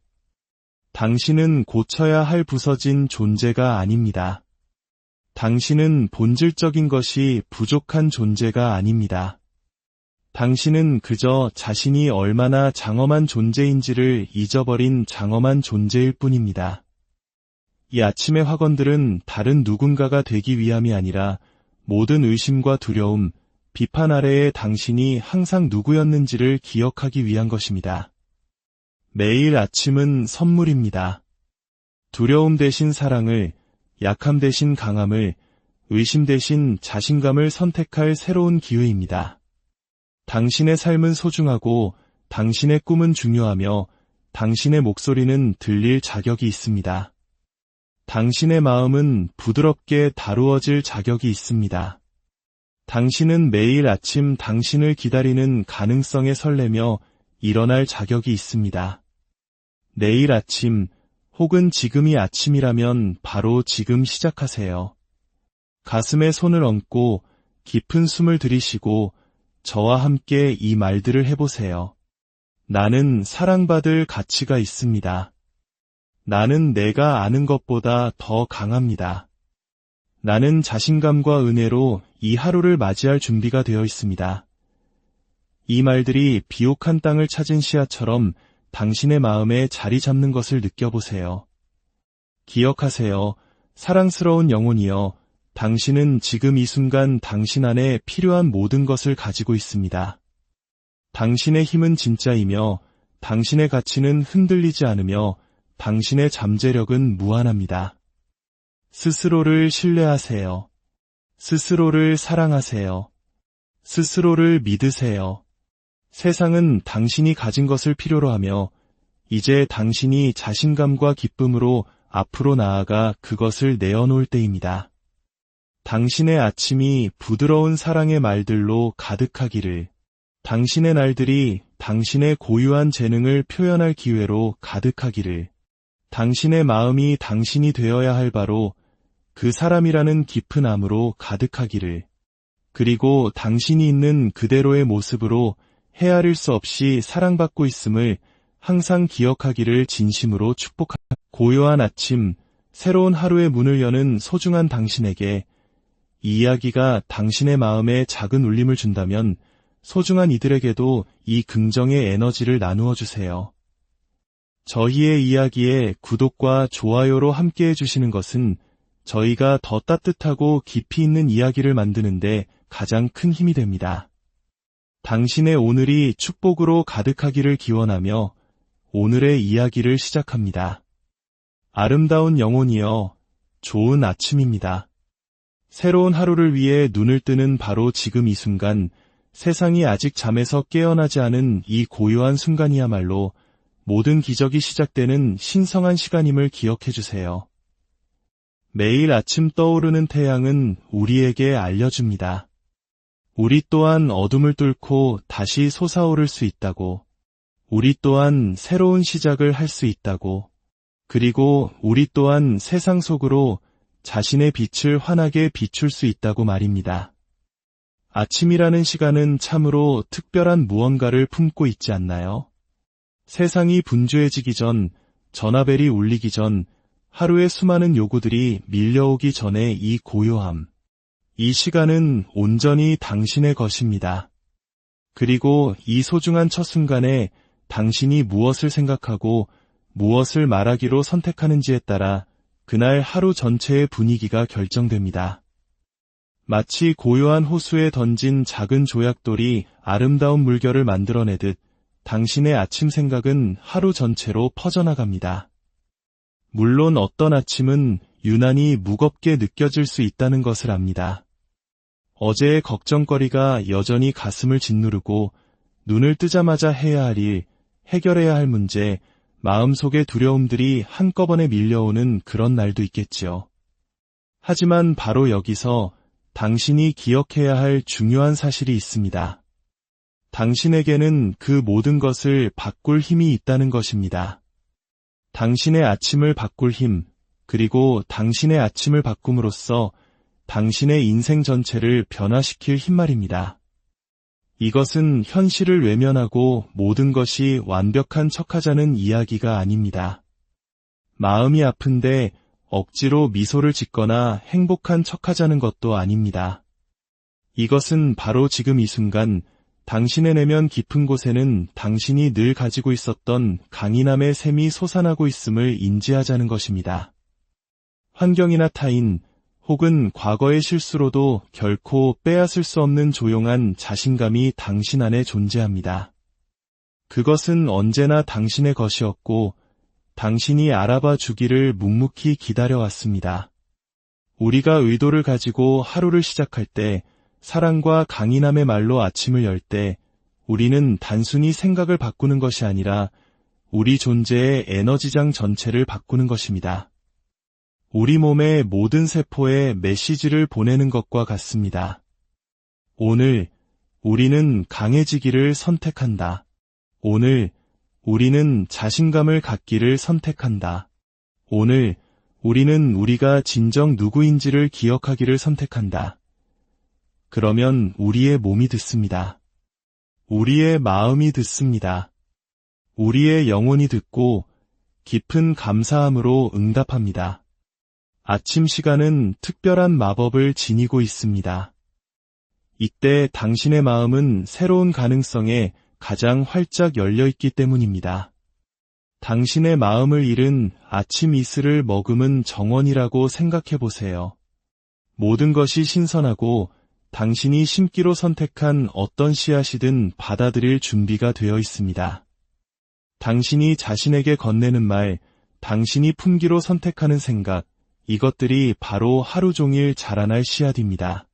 당신은 고쳐야 할 부서진 존재가 아닙니다. 당신은 본질적인 것이 부족한 존재가 아닙니다. 당신은 그저 자신이 얼마나 장엄한 존재인지를 잊어버린 장엄한 존재일 뿐입니다. 이 아침의 확언들은 다른 누군가가 되기 위함이 아니라 모든 의심과 두려움, 비판 아래에 당신이 항상 누구였는지를 기억하기 위한 것입니다. 매일 아침은 선물입니다. 두려움 대신 사랑을, 약함 대신 강함을, 의심 대신 자신감을 선택할 새로운 기회입니다. 당신의 삶은 소중하고 당신의 꿈은 중요하며 당신의 목소리는 들릴 자격이 있습니다. 당신의 마음은 부드럽게 다루어질 자격이 있습니다. 당신은 매일 아침 당신을 기다리는 가능성에 설레며 일어날 자격이 있습니다. 내일 아침 혹은 지금이 아침이라면 바로 지금 시작하세요. 가슴에 손을 얹고 깊은 숨을 들이쉬고 저와 함께 이 말들을 해보세요. 나는 사랑받을 가치가 있습니다. 나는 내가 아는 것보다 더 강합니다. 나는 자신감과 은혜로 이 하루를 맞이할 준비가 되어 있습니다. 이 말들이 비옥한 땅을 찾은 씨앗처럼 당신의 마음에 자리 잡는 것을 느껴보세요. 기억하세요. 사랑스러운 영혼이여, 당신은 지금 이 순간 당신 안에 필요한 모든 것을 가지고 있습니다. 당신의 힘은 진짜이며 당신의 가치는 흔들리지 않으며 당신의 잠재력은 무한합니다. 스스로를 신뢰하세요. 스스로를 사랑하세요. 스스로를 믿으세요. 세상은 당신이 가진 것을 필요로 하며 이제 당신이 자신감과 기쁨으로 앞으로 나아가 그것을 내어놓을 때입니다. 당신의 아침이 부드러운 사랑의 말들로 가득하기를. 당신의 날들이 당신의 고유한 재능을 표현할 기회로 가득하기를. 당신의 마음이 당신이 되어야 할 바로 그 사람이라는 깊은 암으로 가득하기를. 그리고 당신이 있는 그대로의 모습으로 헤아릴 수 없이 사랑받고 있음을 항상 기억하기를 진심으로 축복합니다. 고요한 아침, 새로운 하루의 문을 여는 소중한 당신에게 이 이야기가 당신의 마음에 작은 울림을 준다면 소중한 이들에게도 이 긍정의 에너지를 나누어 주세요. 저희의 이야기에 구독과 좋아요로 함께해 주시는 것은 저희가 더 따뜻하고 깊이 있는 이야기를 만드는데 가장 큰 힘이 됩니다. 당신의 오늘이 축복으로 가득하기를 기원하며 오늘의 이야기를 시작합니다. 아름다운 영혼이여, 좋은 아침입니다. 새로운 하루를 위해 눈을 뜨는 바로 지금 이 순간, 세상이 아직 잠에서 깨어나지 않은 이 고요한 순간이야말로 모든 기적이 시작되는 신성한 시간임을 기억해 주세요. 매일 아침 떠오르는 태양은 우리에게 알려줍니다. 우리 또한 어둠을 뚫고 다시 솟아오를 수 있다고. 우리 또한 새로운 시작을 할 수 있다고. 그리고 우리 또한 세상 속으로 자신의 빛을 환하게 비출 수 있다고 말입니다. 아침이라는 시간은 참으로 특별한 무언가를 품고 있지 않나요? 세상이 분주해지기 전, 전화벨이 울리기 전, 하루의 수많은 요구들이 밀려오기 전에 이 고요함. 이 시간은 온전히 당신의 것입니다. 그리고 이 소중한 첫 순간에 당신이 무엇을 생각하고 무엇을 말하기로 선택하는지에 따라 그날 하루 전체의 분위기가 결정됩니다. 마치 고요한 호수에 던진 작은 조약돌이 아름다운 물결을 만들어내듯 당신의 아침 생각은 하루 전체로 퍼져나갑니다. 물론 어떤 아침은 유난히 무겁게 느껴질 수 있다는 것을 압니다. 어제의 걱정거리가 여전히 가슴을 짓누르고 눈을 뜨자마자 해야 할 일, 해결해야 할 문제, 마음속의 두려움들이 한꺼번에 밀려오는 그런 날도 있겠지요. 하지만 바로 여기서 당신이 기억해야 할 중요한 사실이 있습니다. 당신에게는 그 모든 것을 바꿀 힘이 있다는 것입니다. 당신의 아침을 바꿀 힘, 그리고 당신의 아침을 바꿈으로써 당신의 인생 전체를 변화시킬 힘 말입니다. 이것은 현실을 외면하고 모든 것이 완벽한 척하자는 이야기가 아닙니다. 마음이 아픈데 억지로 미소를 짓거나 행복한 척하자는 것도 아닙니다. 이것은 바로 지금 이 순간 당신의 내면 깊은 곳에는 당신이 늘 가지고 있었던 강인함의 샘이 솟아나고 있음을 인지하자는 것입니다. 환경이나 타인, 혹은 과거의 실수로도 결코 빼앗을 수 없는 조용한 자신감이 당신 안에 존재합니다. 그것은 언제나 당신의 것이었고 당신이 알아봐 주기를 묵묵히 기다려왔습니다. 우리가 의도를 가지고 하루를 시작할 때, 사랑과 강인함의 말로 아침을 열 때 우리는 단순히 생각을 바꾸는 것이 아니라 우리 존재의 에너지장 전체를 바꾸는 것입니다. 우리 몸의 모든 세포에 메시지를 보내는 것과 같습니다. 오늘 우리는 강해지기를 선택한다. 오늘 우리는 자신감을 갖기를 선택한다. 오늘 우리는 우리가 진정 누구인지를 기억하기를 선택한다. 그러면 우리의 몸이 듣습니다. 우리의 마음이 듣습니다. 우리의 영혼이 듣고 깊은 감사함으로 응답합니다. 아침 시간은 특별한 마법을 지니고 있습니다. 이때 당신의 마음은 새로운 가능성에 가장 활짝 열려있기 때문입니다. 당신의 마음을 잃은 아침 이슬을 머금은 정원이라고 생각해 보세요. 모든 것이 신선하고 당신이 심기로 선택한 어떤 씨앗이든 받아들일 준비가 되어 있습니다. 당신이 자신에게 건네는 말, 당신이 품기로 선택하는 생각, 이것들이 바로 하루 종일 자라날 씨앗입니다.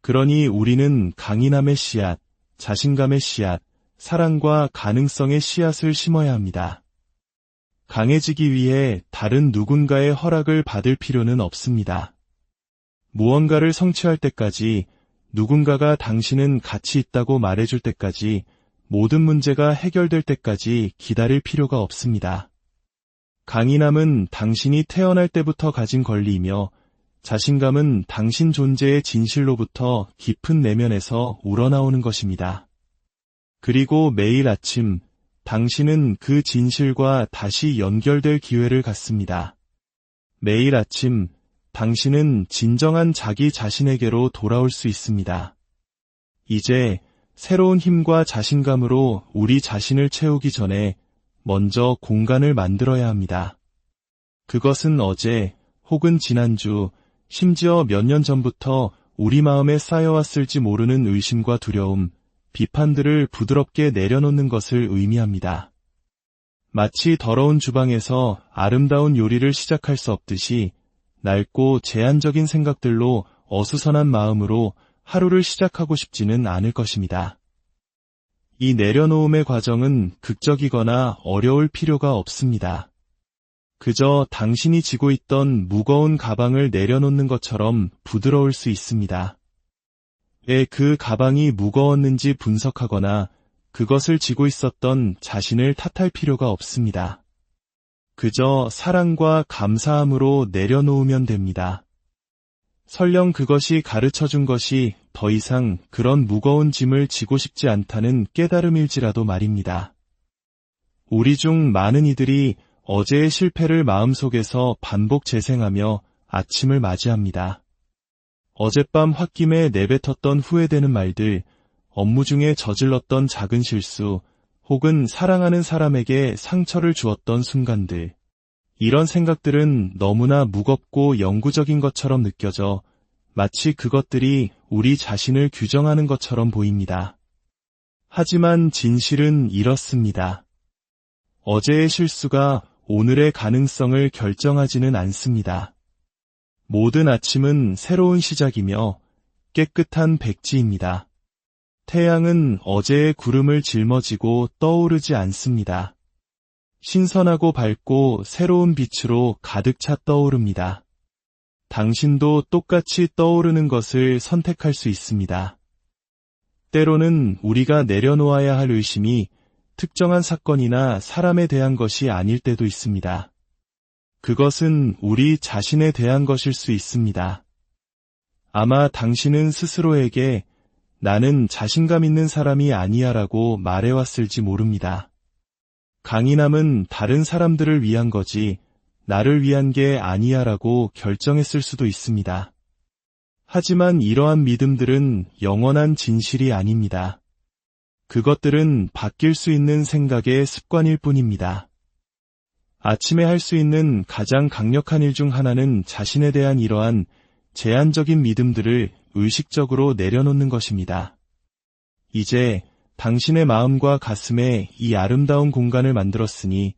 그러니 우리는 강인함의 씨앗, 자신감의 씨앗, 사랑과 가능성의 씨앗을 심어야 합니다. 강해지기 위해 다른 누군가의 허락을 받을 필요는 없습니다. 무언가를 성취할 때까지, 누군가가 당신은 가치 있다고 말해줄 때까지, 모든 문제가 해결될 때까지 기다릴 필요가 없습니다. 강인함은 당신이 태어날 때부터 가진 권리이며, 자신감은 당신 존재의 진실로부터 깊은 내면에서 우러나오는 것입니다. 그리고 매일 아침, 당신은 그 진실과 다시 연결될 기회를 갖습니다. 매일 아침, 당신은 진정한 자기 자신에게로 돌아올 수 있습니다. 이제 새로운 힘과 자신감으로 우리 자신을 채우기 전에 먼저 공간을 만들어야 합니다. 그것은 어제 혹은 지난주, 심지어 몇 년 전부터 우리 마음에 쌓여왔을지 모르는 의심과 두려움, 비판들을 부드럽게 내려놓는 것을 의미합니다. 마치 더러운 주방에서 아름다운 요리를 시작할 수 없듯이 낡고 제한적인 생각들로 어수선한 마음으로 하루를 시작하고 싶지는 않을 것입니다. 이 내려놓음의 과정은 극적이거나 어려울 필요가 없습니다. 그저 당신이 지고 있던 무거운 가방을 내려놓는 것처럼 부드러울 수 있습니다. 왜 그 가방이 무거웠는지 분석하거나 그것을 지고 있었던 자신을 탓할 필요가 없습니다. 그저 사랑과 감사함으로 내려놓으면 됩니다. 설령 그것이 가르쳐준 것이 더 이상 그런 무거운 짐을 지고 싶지 않다는 깨달음일지라도 말입니다. 우리 중 많은 이들이 어제의 실패를 마음속에서 반복 재생하며 아침을 맞이합니다. 어젯밤 홧김에 내뱉었던 후회되는 말들, 업무 중에 저질렀던 작은 실수, 혹은 사랑하는 사람에게 상처를 주었던 순간들. 이런 생각들은 너무나 무겁고 영구적인 것처럼 느껴져 마치 그것들이 우리 자신을 규정하는 것처럼 보입니다. 하지만 진실은 이렇습니다. 어제의 실수가 오늘의 가능성을 결정하지는 않습니다. 모든 아침은 새로운 시작이며 깨끗한 백지입니다. 태양은 어제의 구름을 짊어지고 떠오르지 않습니다. 신선하고 밝고 새로운 빛으로 가득 차 떠오릅니다. 당신도 똑같이 떠오르는 것을 선택할 수 있습니다. 때로는 우리가 내려놓아야 할 의심이 특정한 사건이나 사람에 대한 것이 아닐 때도 있습니다. 그것은 우리 자신에 대한 것일 수 있습니다. 아마 당신은 스스로에게 나는 자신감 있는 사람이 아니야라고 말해왔을지 모릅니다. 강인함은 다른 사람들을 위한 거지 나를 위한 게 아니야라고 결정했을 수도 있습니다. 하지만 이러한 믿음들은 영원한 진실이 아닙니다. 그것들은 바뀔 수 있는 생각의 습관일 뿐입니다. 아침에 할 수 있는 가장 강력한 일 중 하나는 자신에 대한 이러한 제한적인 믿음들을 의식적으로 내려놓는 것입니다. 이제 당신의 마음과 가슴에 이 아름다운 공간을 만들었으니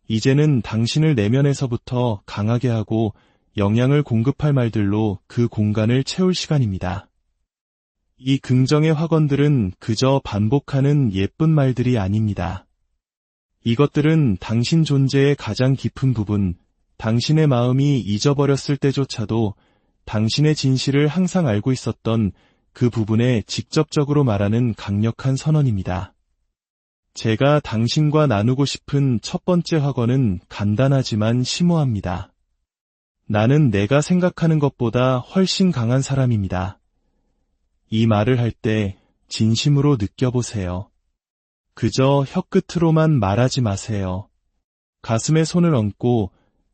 이제는 당신을 내면에서부터 강하게 하고 영향을 공급할 말들로 그 공간을 채울 시간입니다. 이 긍정의 확언들은 그저 반복하는 예쁜 말들이 아닙니다. 이것들은 당신 존재의 가장 깊은 부분, 당신의 마음이 잊어버렸을 때조차도 당신의 진실을 항상 알고 있었던 그 부분에 직접적으로 말하는 강력한 선언입니다. 제가 당신과 나누고 싶은 첫 번째 확언은 간단하지만 심오합니다. 나는 내가 생각하는 것보다 훨씬 강한 사람입니다. 이 말을 할 때 진심으로 느껴보세요. 그저 혀끝으로만 말하지 마세요. 가슴에 손을 얹고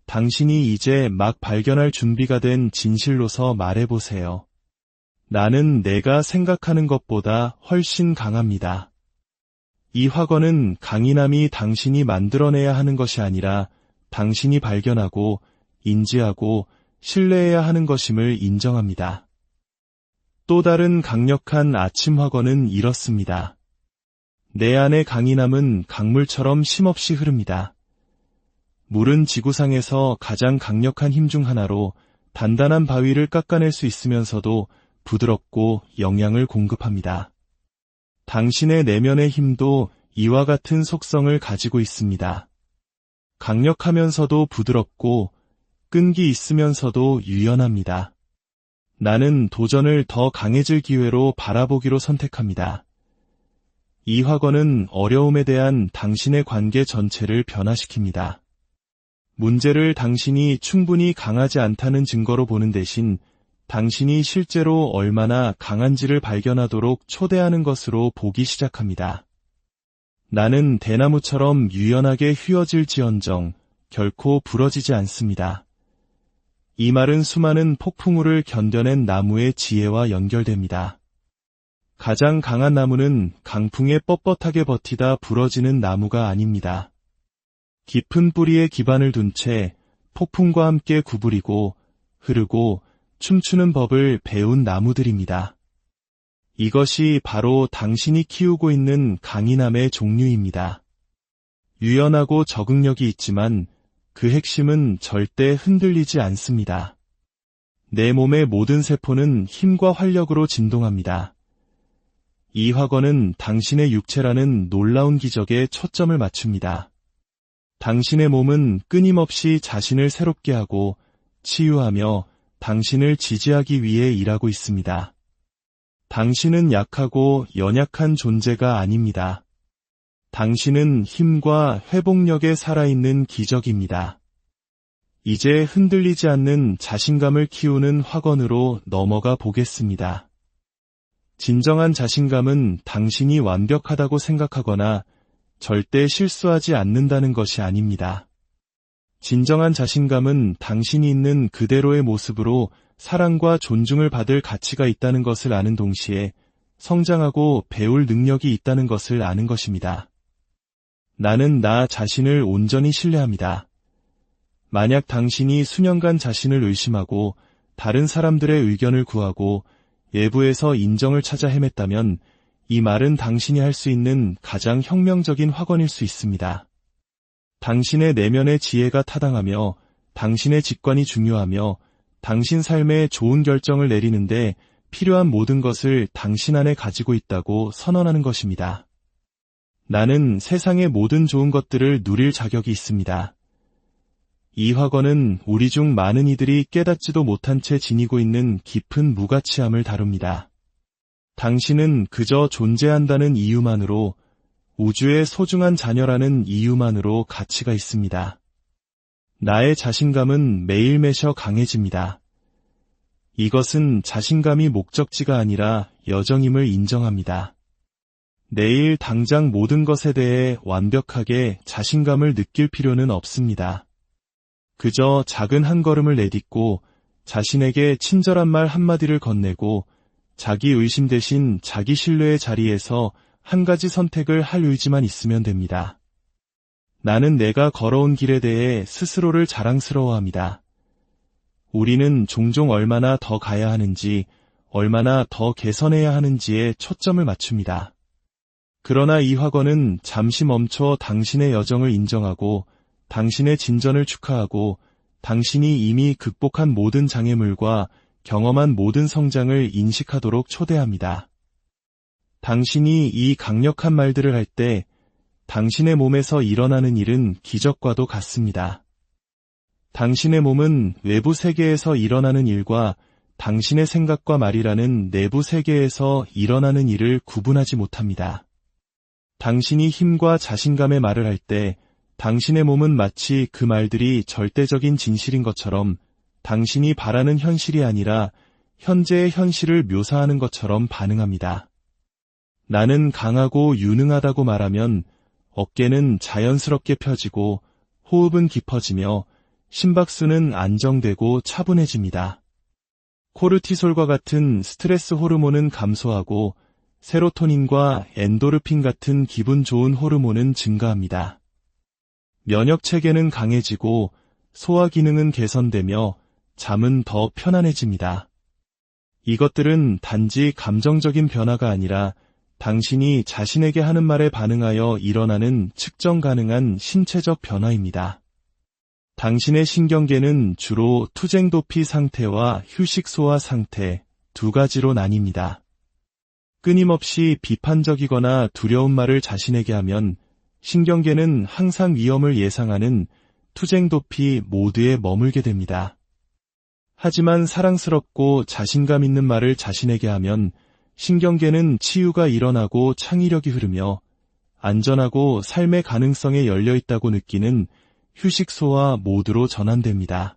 당신이 이제 막 발견할 준비가 된 진실로서 말해보세요. 나는 내가 생각하는 것보다 훨씬 강합니다. 이 확언은 강인함이 당신이 만들어내야 하는 것이 아니라 당신이 발견하고 인지하고 신뢰해야 하는 것임을 인정합니다. 또 다른 강력한 아침 확언은 이렇습니다. 내 안의 강인함은 강물처럼 쉼없이 흐릅니다. 물은 지구상에서 가장 강력한 힘 중 하나로 단단한 바위를 깎아낼 수 있으면서도 부드럽고 영양을 공급합니다. 당신의 내면의 힘도 이와 같은 속성을 가지고 있습니다. 강력하면서도 부드럽고 끈기 있으면서도 유연합니다. 나는 도전을 더 강해질 기회로 바라보기로 선택합니다. 이 학원은 어려움에 대한 당신의 관계 전체를 변화시킵니다. 문제를 당신이 충분히 강하지 않다는 증거로 보는 대신 당신이 실제로 얼마나 강한지를 발견하도록 초대하는 것으로 보기 시작합니다. 나는 대나무처럼 유연하게 휘어질지언정 결코 부러지지 않습니다. 이 말은 수많은 폭풍우를 견뎌낸 나무의 지혜와 연결됩니다. 가장 강한 나무는 강풍에 뻣뻣하게 버티다 부러지는 나무가 아닙니다. 깊은 뿌리에 기반을 둔 채 폭풍과 함께 구부리고 흐르고 춤추는 법을 배운 나무들입니다. 이것이 바로 당신이 키우고 있는 강인함의 종류입니다. 유연하고 적응력이 있지만 그 핵심은 절대 흔들리지 않습니다. 내 몸의 모든 세포는 힘과 활력으로 진동합니다. 이 학원은 당신의 육체라는 놀라운 기적에 초점을 맞춥니다. 당신의 몸은 끊임없이 자신을 새롭게 하고 치유하며 당신을 지지하기 위해 일하고 있습니다. 당신은 약하고 연약한 존재가 아닙니다. 당신은 힘과 회복력에 살아있는 기적입니다. 이제 흔들리지 않는 자신감을 키우는 학원으로 넘어가 보겠습니다. 진정한 자신감은 당신이 완벽하다고 생각하거나 절대 실수하지 않는다는 것이 아닙니다. 진정한 자신감은 당신이 있는 그대로의 모습으로 사랑과 존중을 받을 가치가 있다는 것을 아는 동시에 성장하고 배울 능력이 있다는 것을 아는 것입니다. 나는 나 자신을 온전히 신뢰합니다. 만약 당신이 수년간 자신을 의심하고 다른 사람들의 의견을 구하고 외부에서 인정을 찾아 헤맸다면 이 말은 당신이 할 수 있는 가장 혁명적인 학원일 수 있습니다. 당신의 내면의 지혜가 타당하며 당신의 직관이 중요하며 당신 삶에 좋은 결정을 내리는데 필요한 모든 것을 당신 안에 가지고 있다고 선언하는 것입니다. 나는 세상의 모든 좋은 것들을 누릴 자격이 있습니다. 이 학원은 우리 중 많은 이들이 깨닫지도 못한 채 지니고 있는 깊은 무가치함을 다룹니다. 당신은 그저 존재한다는 이유만으로, 우주의 소중한 자녀라는 이유만으로 가치가 있습니다. 나의 자신감은 매일 매셔 강해집니다. 이것은 자신감이 목적지가 아니라 여정임을 인정합니다. 내일 당장 모든 것에 대해 완벽하게 자신감을 느낄 필요는 없습니다. 그저 작은 한 걸음을 내딛고 자신에게 친절한 말 한마디를 건네고 자기 의심 대신 자기 신뢰의 자리에서 한 가지 선택을 할 의지만 있으면 됩니다. 나는 내가 걸어온 길에 대해 스스로를 자랑스러워합니다. 우리는 종종 얼마나 더 가야 하는지, 얼마나 더 개선해야 하는지에 초점을 맞춥니다. 그러나 이 학원은 잠시 멈춰 당신의 여정을 인정하고 당신의 진전을 축하하고 당신이 이미 극복한 모든 장애물과 경험한 모든 성장을 인식하도록 초대합니다. 당신이 이 강력한 말들을 할 때 당신의 몸에서 일어나는 일은 기적과도 같습니다. 당신의 몸은 외부 세계에서 일어나는 일과 당신의 생각과 말이라는 내부 세계에서 일어나는 일을 구분하지 못합니다. 당신이 힘과 자신감의 말을 할 때 당신의 몸은 마치 그 말들이 절대적인 진실인 것처럼 당신이 바라는 현실이 아니라 현재의 현실을 묘사하는 것처럼 반응합니다. 나는 강하고 유능하다고 말하면 어깨는 자연스럽게 펴지고 호흡은 깊어지며 심박수는 안정되고 차분해집니다. 코르티솔과 같은 스트레스 호르몬은 감소하고 세로토닌과 엔도르핀 같은 기분 좋은 호르몬은 증가합니다. 면역 체계는 강해지고 소화 기능은 개선되며 잠은 더 편안해집니다. 이것들은 단지 감정적인 변화가 아니라 당신이 자신에게 하는 말에 반응하여 일어나는 측정 가능한 신체적 변화입니다. 당신의 신경계는 주로 투쟁도피 상태와 휴식 소화 상태 두 가지로 나뉩니다. 끊임없이 비판적이거나 두려운 말을 자신에게 하면 신경계는 항상 위험을 예상하는 투쟁도피 모드에 머물게 됩니다. 하지만 사랑스럽고 자신감 있는 말을 자신에게 하면 신경계는 치유가 일어나고 창의력이 흐르며 안전하고 삶의 가능성에 열려 있다고 느끼는 휴식소와 모두로 전환됩니다.